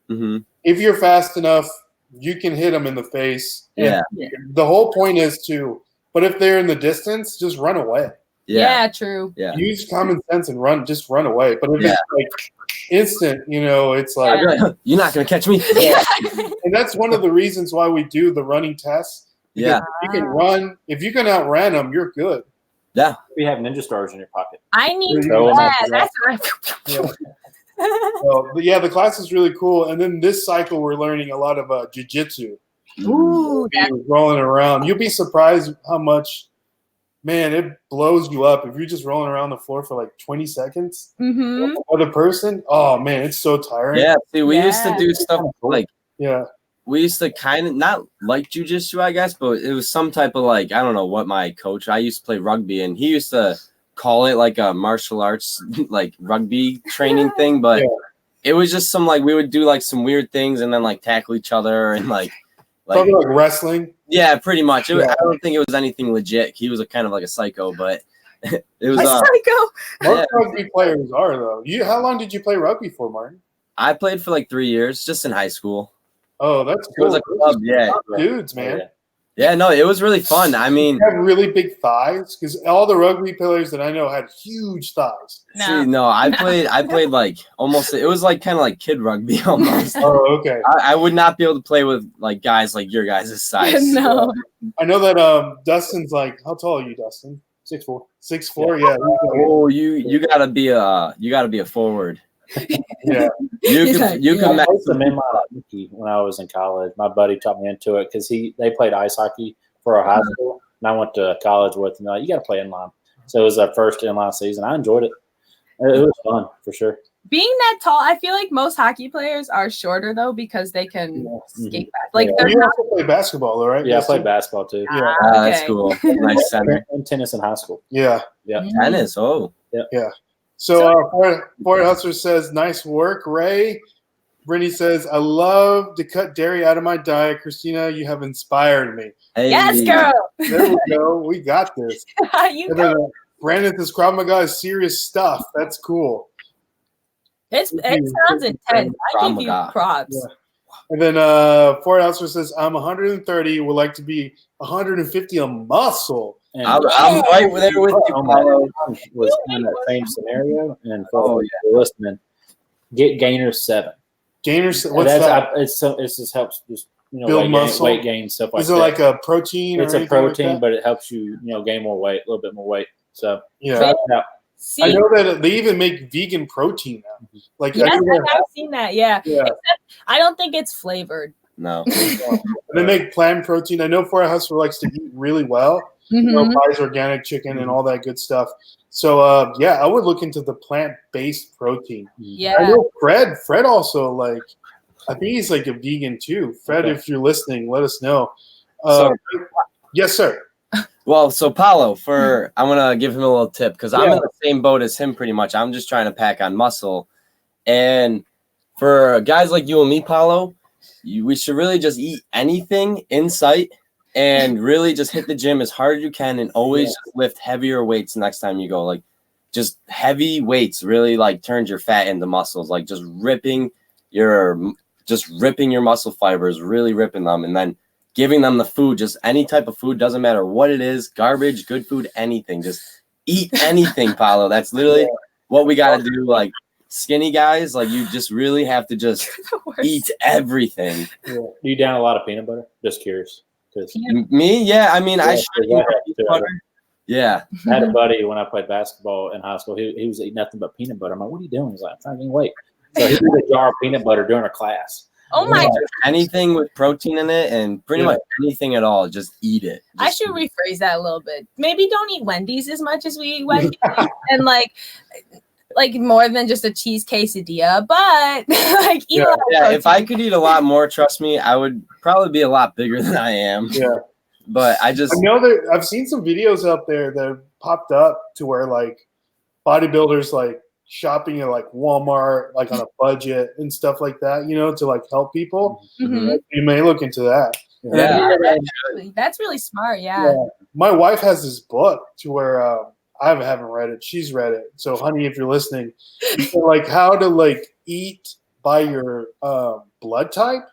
mhm. if you're fast enough, you can hit them in the face. Yeah. The whole point is but if they're in the distance, just run away. Yeah. True. Yeah. Use common sense and just run away. But if it's like instant, it's like, I'd be like, you're not gonna catch me. and that's one of the reasons why we do the running tests. Because Yeah. if you can run, if you can outrun them, you're good. Yeah. We have ninja stars in your pocket. I need Throw 'em that. up. That's Yeah. But yeah, the class is really cool. And then this cycle, we're learning a lot of jiu-jitsu. Ooh, that, Rolling around. You'll be surprised how much, man, it blows you up. If you're just rolling around the floor for like 20 seconds, mm-hmm. other person, oh man, it's so tiring. Yeah. See, we used to Yeah. do stuff like Yeah. we used to kind of not like jujitsu, I guess, but it was some type of like, I don't know what my coach, I used to play rugby and he used to call it like a martial arts, like rugby training thing. But it was just some, like, we would do like some weird things and then like tackle each other and like probably like wrestling. Yeah, pretty much. I don't think it was anything legit. He was kind of like a psycho, but it was A psycho. Most rugby players are though. How long did you play rugby for, Martin? I played for like 3 years, just in high school. Oh, that's It cool. was a club, yeah. Dudes, man. Yeah, no, it was really fun. I mean, you have really big thighs because all the rugby players that I know had huge thighs. I played like almost. It was like kind of like kid rugby almost. Oh, okay. I would not be able to play with like guys like your guys' size. No. I know that Dustin's like, how tall are you, Dustin? 6'4". 6'4", yeah. Oh, you gotta be a forward. Yeah. You can I played some inline hockey when I was in college. My buddy taught me into it because they played ice hockey for our high school, and I went to college with them. You got to play inline. So it was our first inline season. I enjoyed it. It was fun for sure. Being that tall, I feel like most hockey players are shorter though because they can skate back. Like they're you not. also play basketball, though, right? Yeah, I played basketball too. Yeah. That's cool. Nice center. And tennis in high school. Yeah. Yeah. Tennis. Oh. Yeah. So Ford Hustler says, nice work, Ray. Brittany says, I love to cut dairy out of my diet. Kristina, you have inspired me. Hey. Yes, girl. There we go. We got this. You go. Brandon says, Krav Maga is serious stuff. That's cool. It sounds intense. I give you props. Yeah. And then Ford Hustler says, I'm 130, would like to be 150 a muscle. And I'm right there with you, Paulo. Was kind of the same scenario. And for you're listening, get Gainer 7. Gainer 7? What's that? It just helps just build muscle, weight gain, stuff like that. Is it like a protein? It's a protein, but it helps you gain more weight, a little bit more weight. So yeah. See, I know that they even make vegan protein now. Like yes, I've seen that. Yeah. Except I don't think it's flavored. No. They make plant protein. I know Ford Hustler likes to eat really well. Buys organic chicken and all that good stuff. So I would look into the plant-based protein. Yeah. I know Fred also like. I think he's like a vegan too. Fred, if you're listening, let us know. Yes, sir. Well, so Paulo, I'm gonna give him a little tip because I'm in the same boat as him pretty much. I'm just trying to pack on muscle, and for guys like you and me, Paulo, we should really just eat anything in sight and really just hit the gym as hard as you can and always just lift heavier weights next time you go. Like just heavy weights really like turns your fat into muscles. Like just ripping your muscle fibers, really ripping them, and then giving them the food, just any type of food, doesn't matter what it is, garbage, good food, anything. Just eat anything, Paulo. That's literally what we got to do. Like skinny guys, like you just really have to just eat everything. Yeah. Do you down a lot of peanut butter? Just curious. Me? Yeah. I mean, I should eat peanut butter. Yeah. I had a buddy when I played basketball in high school. He was eating nothing but peanut butter. I'm like, what are you doing? He's like, I'm trying to gain weight. So he did a jar of peanut butter during a class. Oh my God. Anything with protein in it and pretty much anything at all, just eat it. I should rephrase that a little bit. Maybe don't eat Wendy's as much as we eat Wendy's and like more than just a cheese quesadilla, but like eat a lot of protein. If I could eat a lot more, trust me, I would probably be a lot bigger than I am. Yeah. But I know that I've seen some videos out there that have popped up to where like bodybuilders like shopping at like Walmart, like on a budget and stuff like that, to like help people. Mm-hmm. You may look into that. Yeah, that's really smart. Yeah. My wife has this book to where I haven't read it. She's read it. So, honey, if you're listening, like how to like eat by your blood type.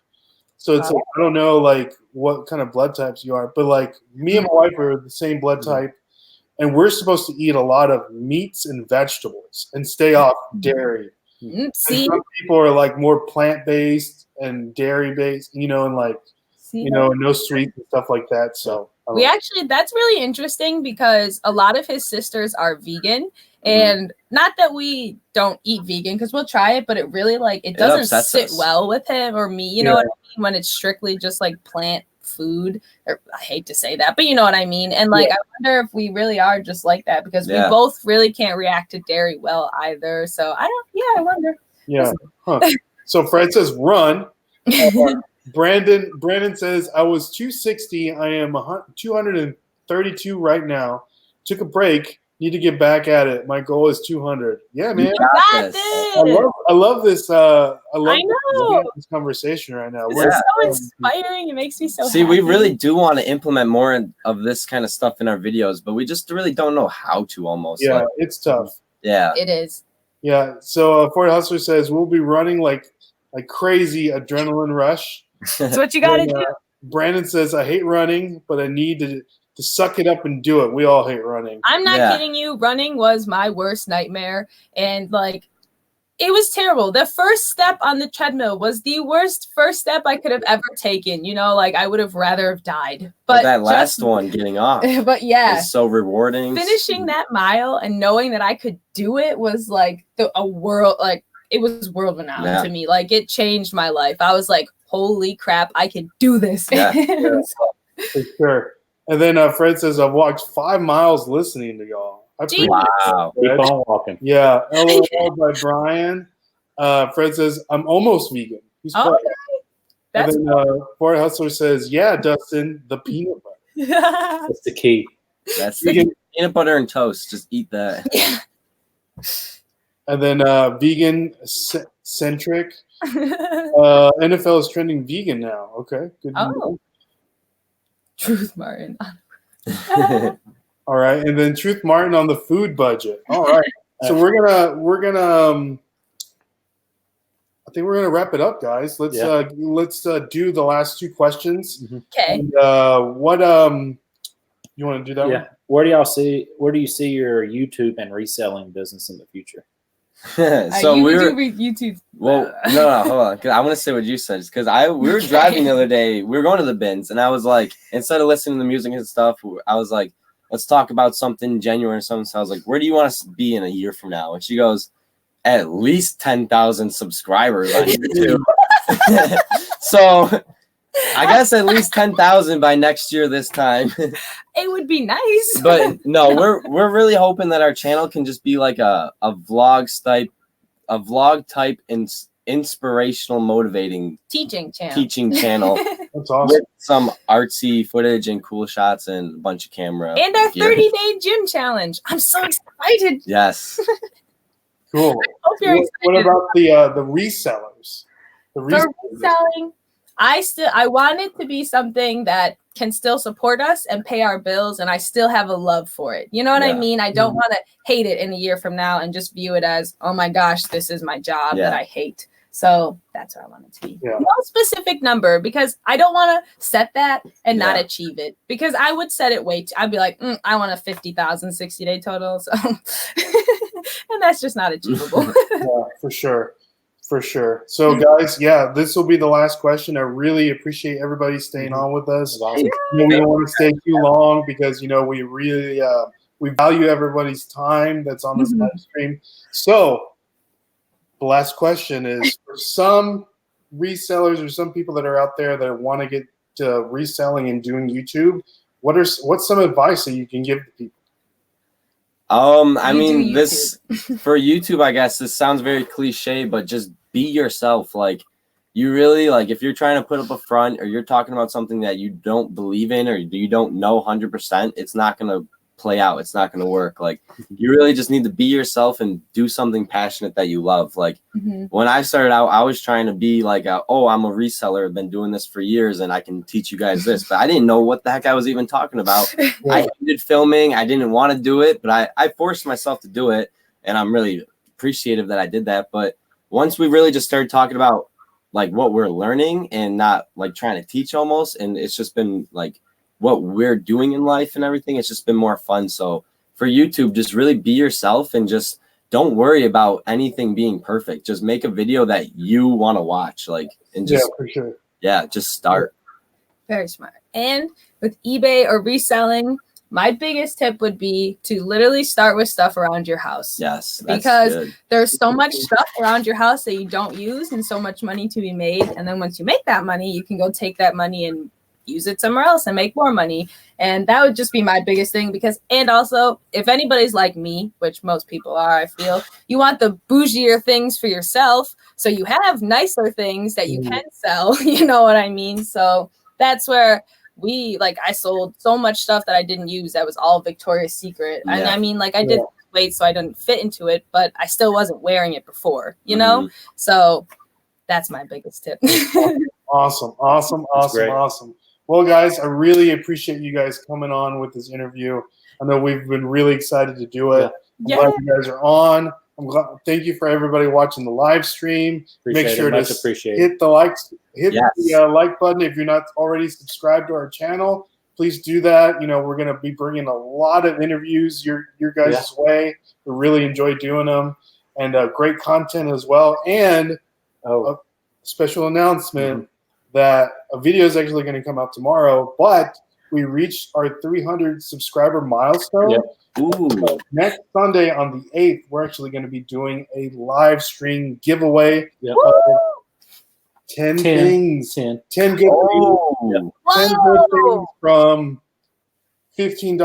So it's like, I don't know like what kind of blood types you are, but like me and my wife are the same blood type. And we're supposed to eat a lot of meats and vegetables and stay off dairy. See? Some people are like more plant-based and dairy-based, and like, no sweets and stuff like that. So that's really interesting because a lot of his sisters are vegan. And not that we don't eat vegan because we'll try it, but it really like, it doesn't sit well with him or me, you know what I mean? When it's strictly just like plant food, or I hate to say that, but you know what I mean. And like I wonder if we really are just like that because we both really can't react to dairy well either. So I wonder. So Fred says run. Brandon says, I was 260. I am 232 right now. Took a break. Need to get back at it. My goal is 200. Yeah, man. Got this. I love this. I know. This conversation right now. This is so inspiring. It makes me so See, happy. we really do want to implement more of this kind of stuff in our videos, but we just really don't know how to almost. Yeah, like, it's tough. Yeah. It is. Yeah. So Ford Hustler says, we'll be running like crazy adrenaline rush. That's what you got to do. Brandon says, I hate running, but I need to suck it up and do it. We all hate running. I'm not kidding you. Running was my worst nightmare. And like, it was terrible. The first step on the treadmill was the worst first step I could have ever taken. You know, like I would have rather have died. But that last one, getting off. But yeah. It's so rewarding. Finishing that mile and knowing that I could do it was like a world, like it was world renowned to me. Like it changed my life. I was like, holy crap, I can do this. Yeah. For sure. And then Fred says, I've walked 5 miles listening to y'all. Wow. Keep on walking. Yeah. LOL by Brian. Fred says, I'm almost vegan. He's okay. That's and then Ford Hustler says, yeah, Dustin, the peanut butter. That's the key. That's the peanut butter and toast. Just eat that. Yeah. And then vegan centric. NFL is trending vegan now. Okay. Good. Truth Martin. All right, and then Truth Martin on the food budget. All right, so we're gonna I think we're gonna wrap it up, guys. Let's do the last 2 questions. Okay. And, what you want to do that? Yeah. One? Where do you see your YouTube and reselling business in the future? So we were YouTube. Well, no, hold on. 'Cause I want to say what you said, because we were driving the other day. We were going to the bins, and I was like, instead of listening to the music and stuff, I was like, let's talk about something genuine or something. So I was like, where do you want us to be in a year from now? And she goes, at least 10,000 subscribers on YouTube. So I guess at least 10,000 by next year this time. It would be nice. But no, we're really hoping that our channel can just be like a vlog type inspirational, motivating teaching channel. That's awesome. With some artsy footage and cool shots and a bunch of camera. And our 30-day gym challenge. I'm so excited. Yes. Cool. Hope you're excited. What about the resellers? For reselling, I want it to be something that can still support us and pay our bills, and I still have a love for it. You know what I mean? I don't want to hate it in a year from now and just view it as, oh my gosh, this is my job that I hate. So that's what I want it to be. Yeah. No specific number, because I don't want to set that and not achieve it, because I would set it I'd be like, I want a 50,000 60-day total. So, and that's just not achievable. Yeah, for sure. For sure. So, guys, this will be the last question. I really appreciate everybody staying on with us. Awesome. We don't want to stay too long because, we really we value everybody's time that's on this live stream. So, the last question is, for some resellers or some people that are out there that want to get to reselling and doing YouTube, what's some advice that you can give to people? I mean, this for YouTube, I guess this sounds very cliche, but just be yourself. Like, you really, like, if you're trying to put up a front or you're talking about something that you don't believe in or you don't know 100%, it's not going to play out. It's not going to work. Like, you really just need to be yourself and do something passionate that you love. Like, when I started out, I was trying to be like, I'm a reseller. I've been doing this for years and I can teach you guys this, but I didn't know what the heck I was even talking about. I hated filming. I didn't want to do it, but I forced myself to do it. And I'm really appreciative that I did that. But once we really just started talking about like what we're learning and not like trying to teach almost, and it's just been like what we're doing in life and everything, it's just been more fun. So for YouTube, just really be yourself and just don't worry about anything being perfect. Just make a video that you want to watch, like, and just for sure. Just start. Very smart. And with eBay or reselling, my biggest tip would be to literally start with stuff around your house. Yes, because there's so much stuff around your house that you don't use and so much money to be made. And then once you make that money, you can go take that money and use it somewhere else and make more money. And that would just be my biggest thing because, and also if anybody's like me, which most people are, I feel, you want the bougier things for yourself. So you have nicer things that you can sell, you know what I mean? So that's where I sold so much stuff that I didn't use that was all Victoria's Secret. Yeah. And I mean, like I did weight so I didn't fit into it, but I still wasn't wearing it before, you know? So that's my biggest tip. Awesome. Well, guys, I really appreciate you guys coming on with this interview. I know we've been really excited to do it. I'm glad you guys are on. Thank you for everybody watching the live stream. Make sure to hit the like button if you're not already subscribed to our channel. Please do that. You know, we're going to be bringing a lot of interviews your guys' way. We really enjoy doing them, and great content as well. And a special announcement that a video is actually going to come out tomorrow, but we reached our 300 subscriber milestone. So next Sunday on the 8th, we're actually going to be doing a live stream giveaway. 10 things. 10 good things. 10 good things from $15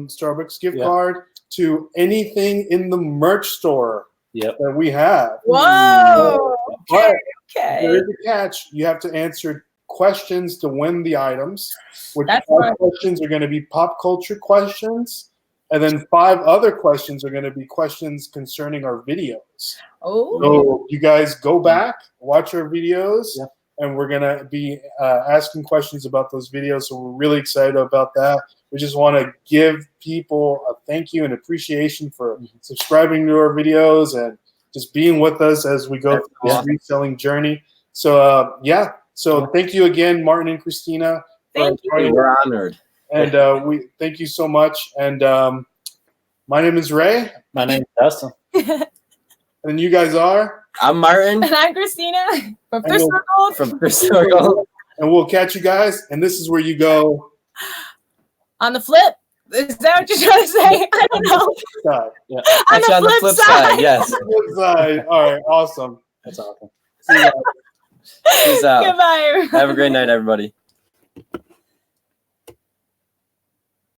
Starbucks gift card to anything in the merch store that we have. Whoa. But there is a catch. You have to answer questions to win the items, which 5 questions are going to be pop culture questions, and then 5 other questions are going to be questions concerning our videos. So you guys go back, watch our videos, and we're going to be asking questions about those videos. So we're really excited about that. We just want to give people a thank you and appreciation for subscribing to our videos and just being with us as we go through this reselling journey. So, So thank you again, Martin and Kristina. Thank you. We're honored. And we thank you so much. And my name is Ray. My name is Dustin. And you guys are? I'm Martin. And I'm Kristina from Thrift Circle. And we'll catch you guys. And this is where you go. On the flip. Is that what you're trying to say? I don't know. On the flip side, yes. Flip side. All right, awesome. That's awesome. See you guys. Peace out. Goodbye, everybody. Have a great night, everybody.